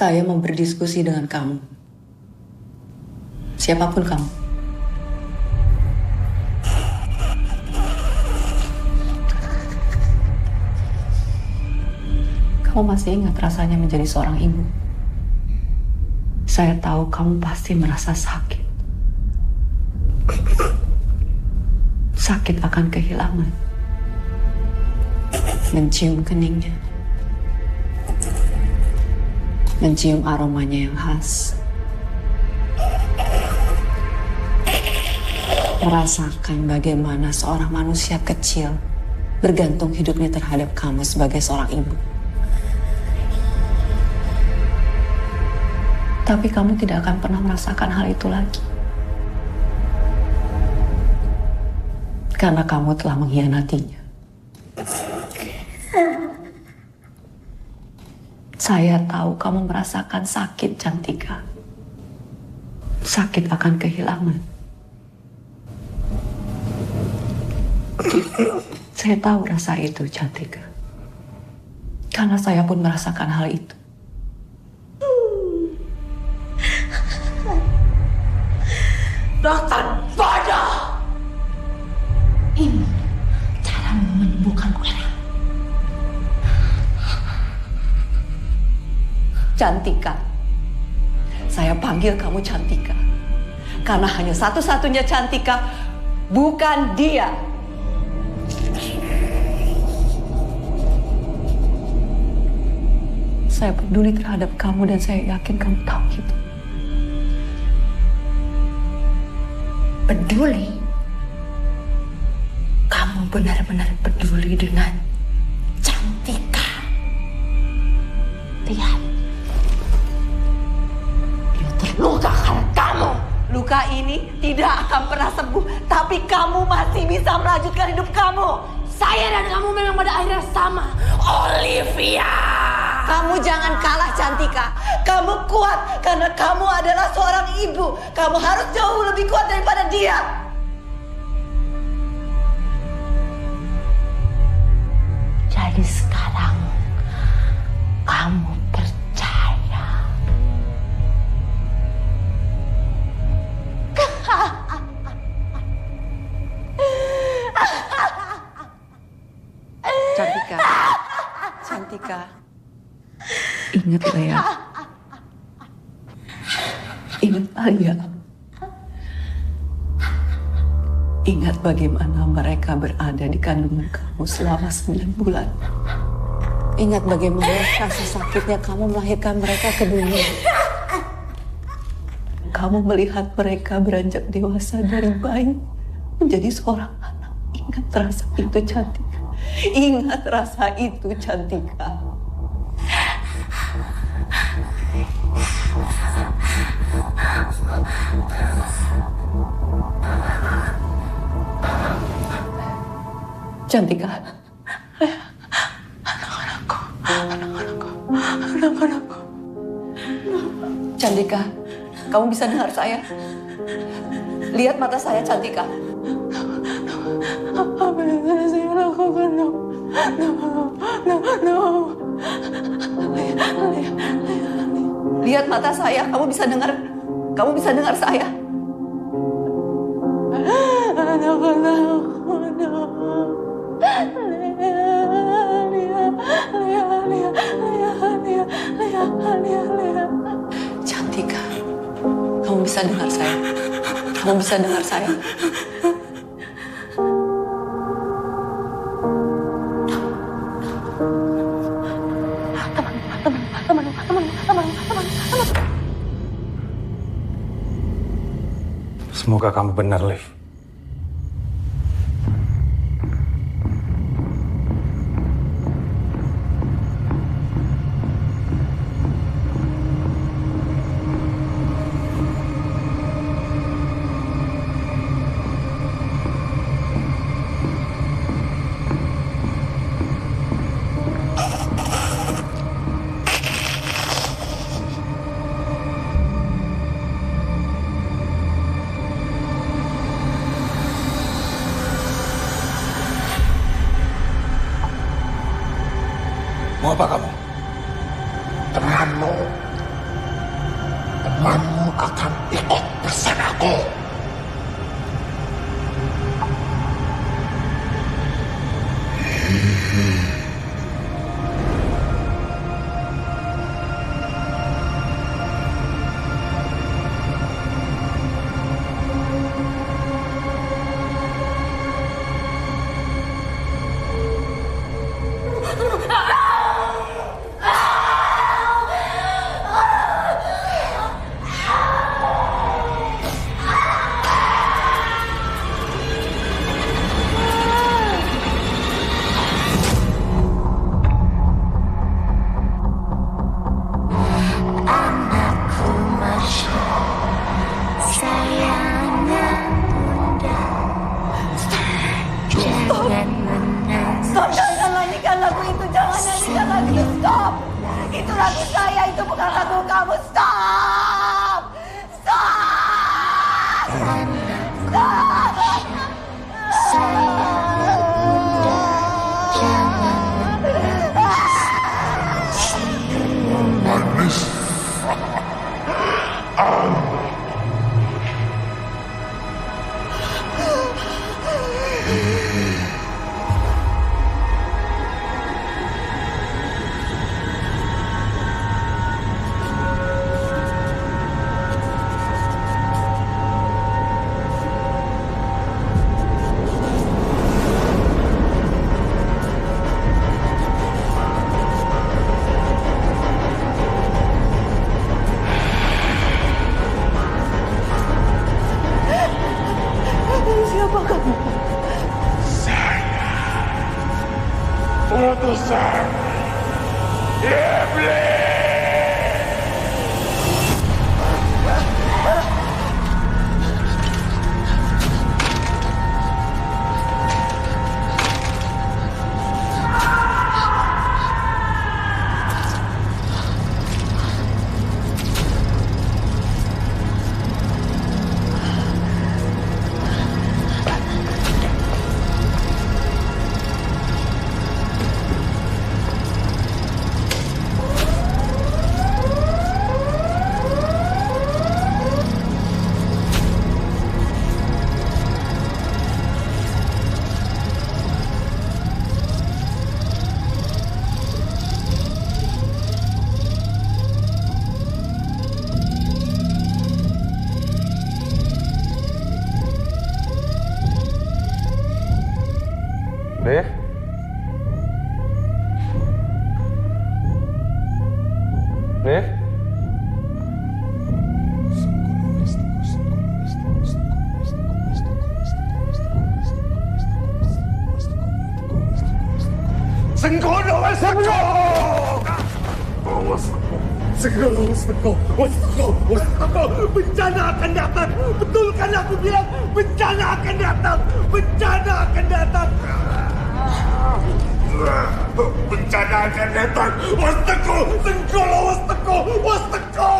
Saya mau berdiskusi dengan kamu. Siapapun kamu. Kamu masih ingat rasanya menjadi seorang ibu? Saya tahu kamu pasti merasa sakit. Sakit akan kehilangan. Mencium keningnya. Mencium aromanya yang khas. Merasakan bagaimana seorang manusia kecil bergantung hidupnya terhadap kamu sebagai seorang ibu. Tapi kamu tidak akan pernah merasakan hal itu lagi. Karena kamu telah mengkhianatinya. Saya tahu kamu merasakan sakit, Cantika. Sakit akan kehilangan. Saya tahu rasa itu, Cantika. Karena saya pun merasakan hal itu. Dokter bodoh! Ini cara menyembuhkan orang. Cantika. Saya panggil kamu Cantika. Karena hanya satu-satunya Cantika, bukan dia. Saya peduli terhadap kamu dan saya yakin kamu tahu itu. Peduli? Kamu benar-benar peduli dengan Cantika. Lihat. Dia terluka karena kamu. Luka ini tidak akan pernah sembuh, tapi kamu masih bisa melanjutkan hidup kamu. Saya dan kamu memang pada akhirnya sama. Olivia! Kamu jangan kalah, Cantika. Kamu kuat karena kamu adalah seorang ibu. Kamu harus jauh lebih kuat daripada dia. Jadi sekarang kamu percaya. Cantika, Cantika, ingat Lea, ingat Alia, ingat bagaimana mereka berada di kandungan kamu selama 9 bulan. Ingat bagaimana rasa sakitnya kamu melahirkan mereka ke dunia. Kamu melihat mereka beranjak dewasa dari bayi menjadi seorang anak. Ingat rasa itu, Cantika. Ingat rasa itu, Cantika. Cantika. Anak-anakku. Cantika, kamu bisa dengar saya? Lihat mata saya, Cantika. Apa yang saya lakukan, no. Lihat mata saya, kamu bisa dengar saya. Anak-anakku, no. Lea. Cantika, kamu bisa dengar saya. Kamu bisa dengar saya. Semoga kamu benar, Liv. Mau apa kamu? Temanmu akan ikut bersamaku. Utusan Iblis. Dev? Dev? Sengkono Wasteko! Sengkono Wasteko! Wasteko! Bencana akan datang! Betul kan aku bilang? Bencana akan datang! Bencana akan datang! Bencana akan datang! Wasteko! Sengkono Wasteko! Wasteko!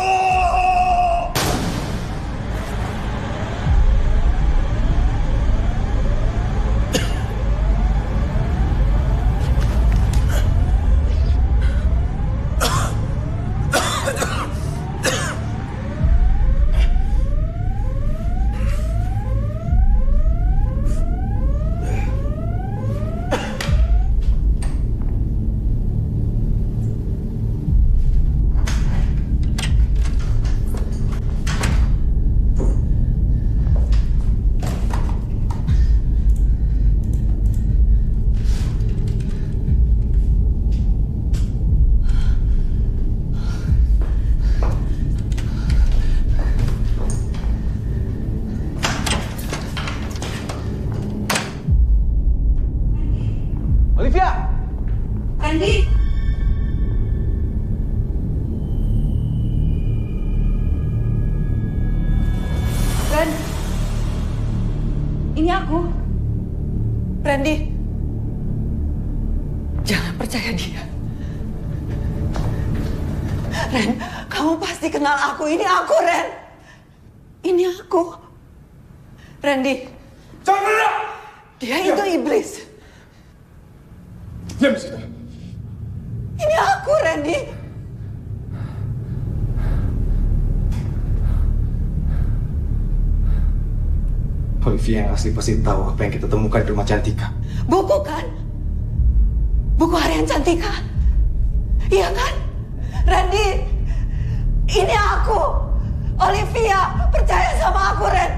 Olivia! Randy! Ren, ini aku. Randy, jangan percaya dia. Ren, kamu pasti kenal aku. Ini aku, Ren. Ini aku. Randy. Jangan! Dia itu iblis. Diam di situ. Ini aku, Randy. Olivia yang asli pasti tahu apa yang kita temukan di rumah Cantika. Buku kan? Buku harian Cantika. Iya kan? Randy, ini aku. Olivia, percaya sama aku, Ren.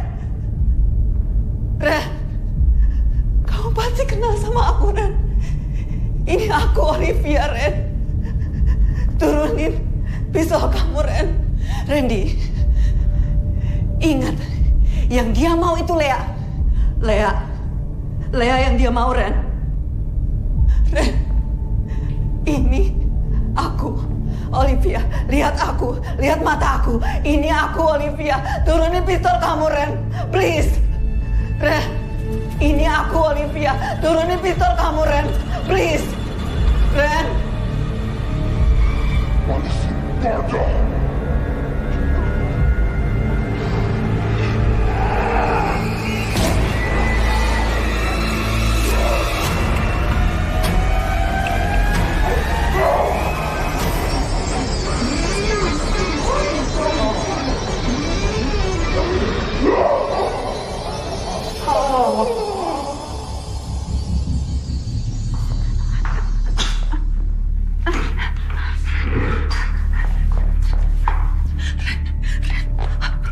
Ren, kamu pasti kenal sama aku, Ren. Ini aku, Olivia, Ren. Turunin pisau kamu, Ren. Randy, ingat, yang dia mau itu Lea. Lea yang dia mau, Ren. Ren, ini aku, Olivia. Lihat aku, lihat mata aku. Ini aku, Olivia. Turunin pistol kamu, Ren. Please. Ren, ini aku, Olivia. Turunin pistol kamu, Ren. Please. Ren.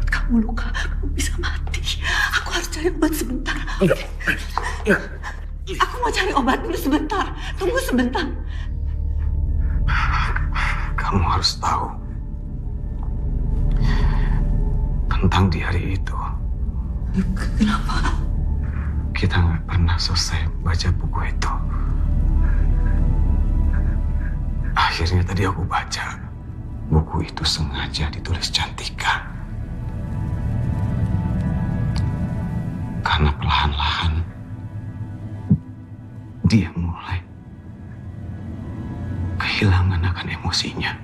Kamu luka, kamu bisa mati. Aku harus cari obat sebentar. Aku mau cari obat dulu sebentar. Tunggu sebentar. Kamu harus tahu tentang di hari itu. Kenapa? kita nggak pernah selesai baca buku itu. Akhirnya tadi aku baca buku itu sengaja ditulis Cantika. Karena perlahan-lahan dia mulai kehilangan akan emosinya.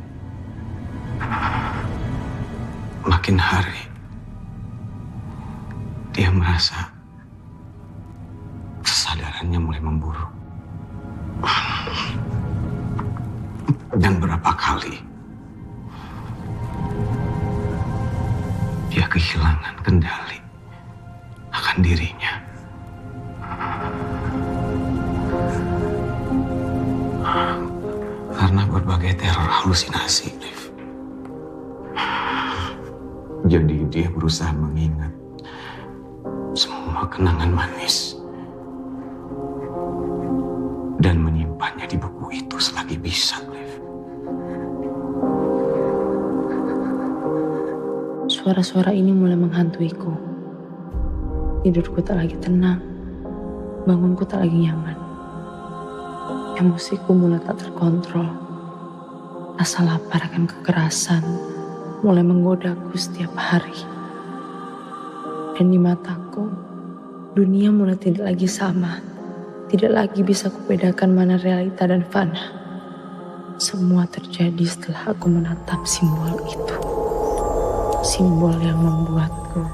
Makin hari dia merasa kesadarannya mulai memburuk. Dan berapa kali dia kehilangan kendali akan dirinya. Karena berbagai teror halusinasi, Liv. Jadi dia berusaha mengingat semua kenangan manis dan menyimpannya di buku itu selagi bisa, Liv. Suara-suara ini mulai menghantuiku. Tidurku tak lagi tenang, bangunku tak lagi nyaman. Emosiku mulai tak terkontrol. Rasa lapar akan kekerasan mulai menggodaku setiap hari. Dan di mataku, dunia mulai tidak lagi sama. Tidak lagi bisa kubedakan mana realita dan fana. Semua terjadi setelah aku menatap simbol itu. Simbol yang membuatku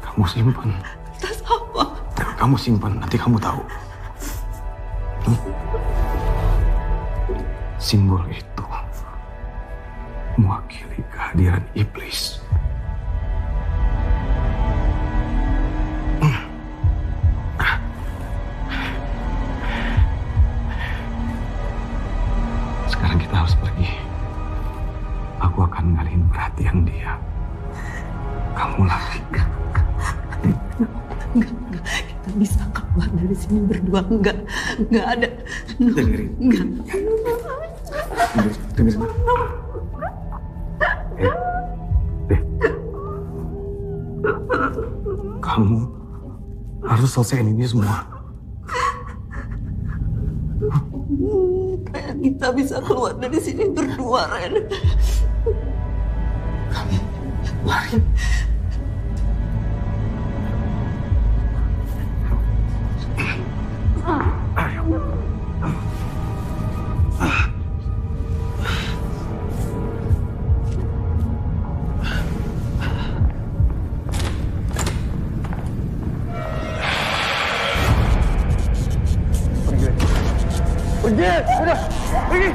kamu simpan. Tas apa? Kamu simpan, nanti kamu tahu. Simbol itu mewakili kehadiran iblis. Sekarang kita harus pergi. Aku akan ngalihin perhatian dia. Kamu lagi. Enggak. Kita bisa keluar dari sini berdua. Enggak ada. Dengerin. Enggak. Dengerin. Kamu harus selesaiin ini semua. Kayak kita bisa keluar dari sini berdua, Ren. Kamu lari. Pergi, udah, pergi.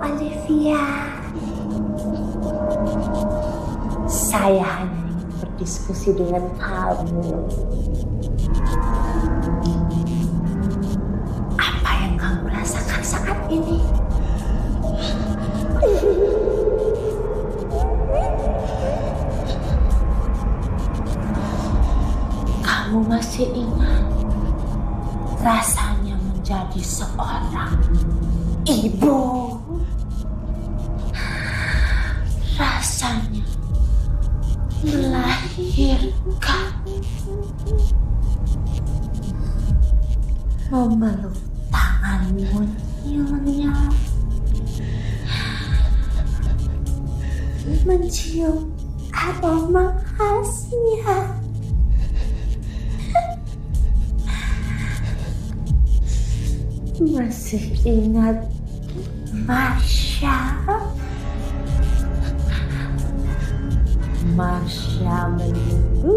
Olivia. Saya hanya ingin berdiskusi dengan kamu. Apa yang kamu rasakan saat ini? Kamu masih ingat rasanya menjadi seorang ibu. Rasanya melahirkan, memeluk tanganmu Nyonya, mencium aroma khasnya. Masih ingat Marsha? Marsha menunggu.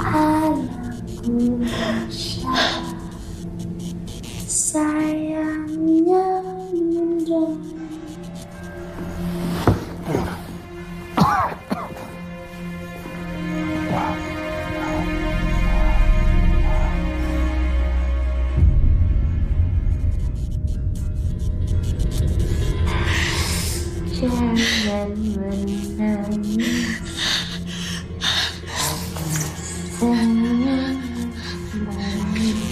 Anakku Marsha, sayangnya Bunda. Jangan menangis. Jangan menangis.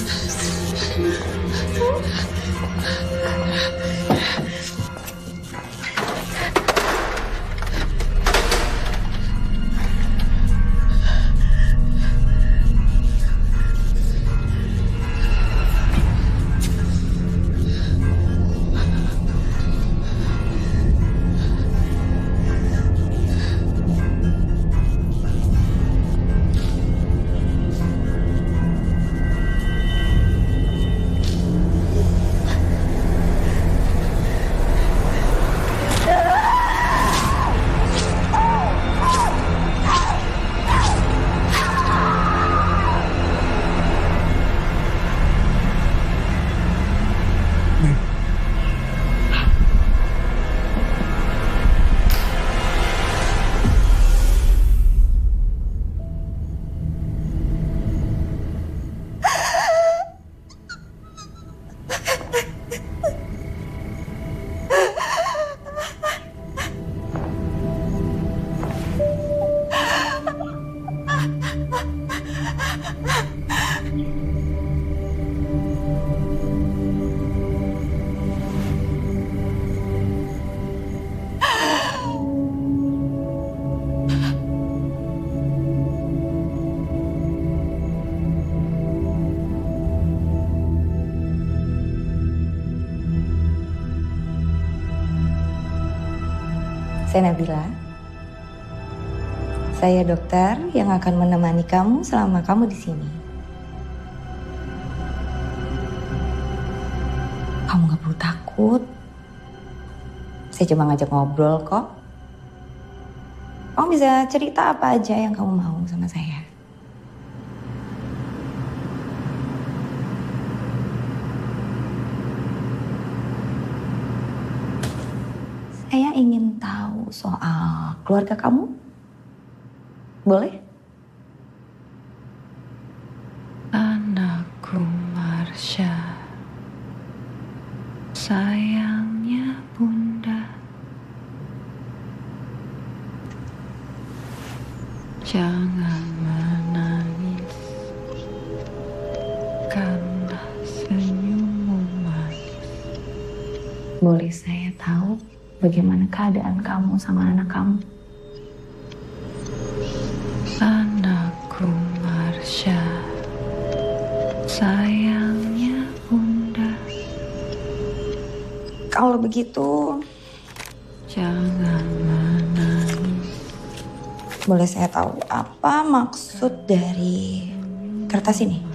Saya Nabila. Saya dokter yang akan menemani kamu selama kamu di sini. Kamu gak perlu takut. Saya cuma ngajak ngobrol kok. Kamu bisa cerita apa aja yang kamu mau sama saya. Saya ingin tahu soal keluarga kamu. Boleh? Anakku Marsha, sayangnya Bunda. Jangan menangis karena senyummu manis. Boleh saya tahu bagaimana keadaan kamu sama anak kamu? Anakku Marsha, sayangnya Bunda. Kalau begitu, jangan menangis. boleh saya tahu apa maksud dari kertas ini?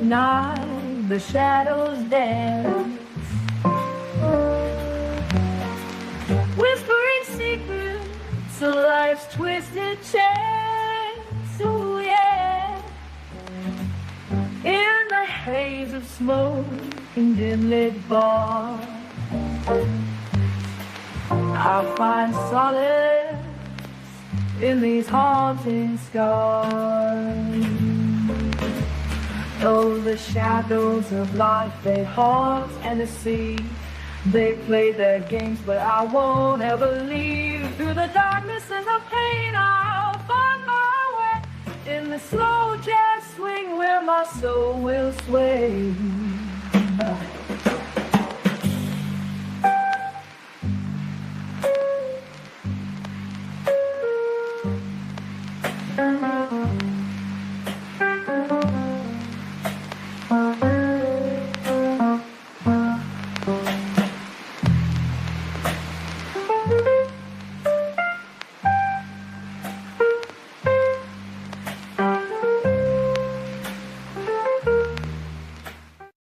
night the shadows dance, whispering secrets of life's twisted chance. Ooh, yeah. In the haze of smoke and dim-lit bars, I find solace in these haunting scars. Oh, the shadows of life, they haunt and deceive. They play their games, but I won't ever leave. Through the darkness and the pain, I'll find my way in the slow jazz swing where my soul will sway.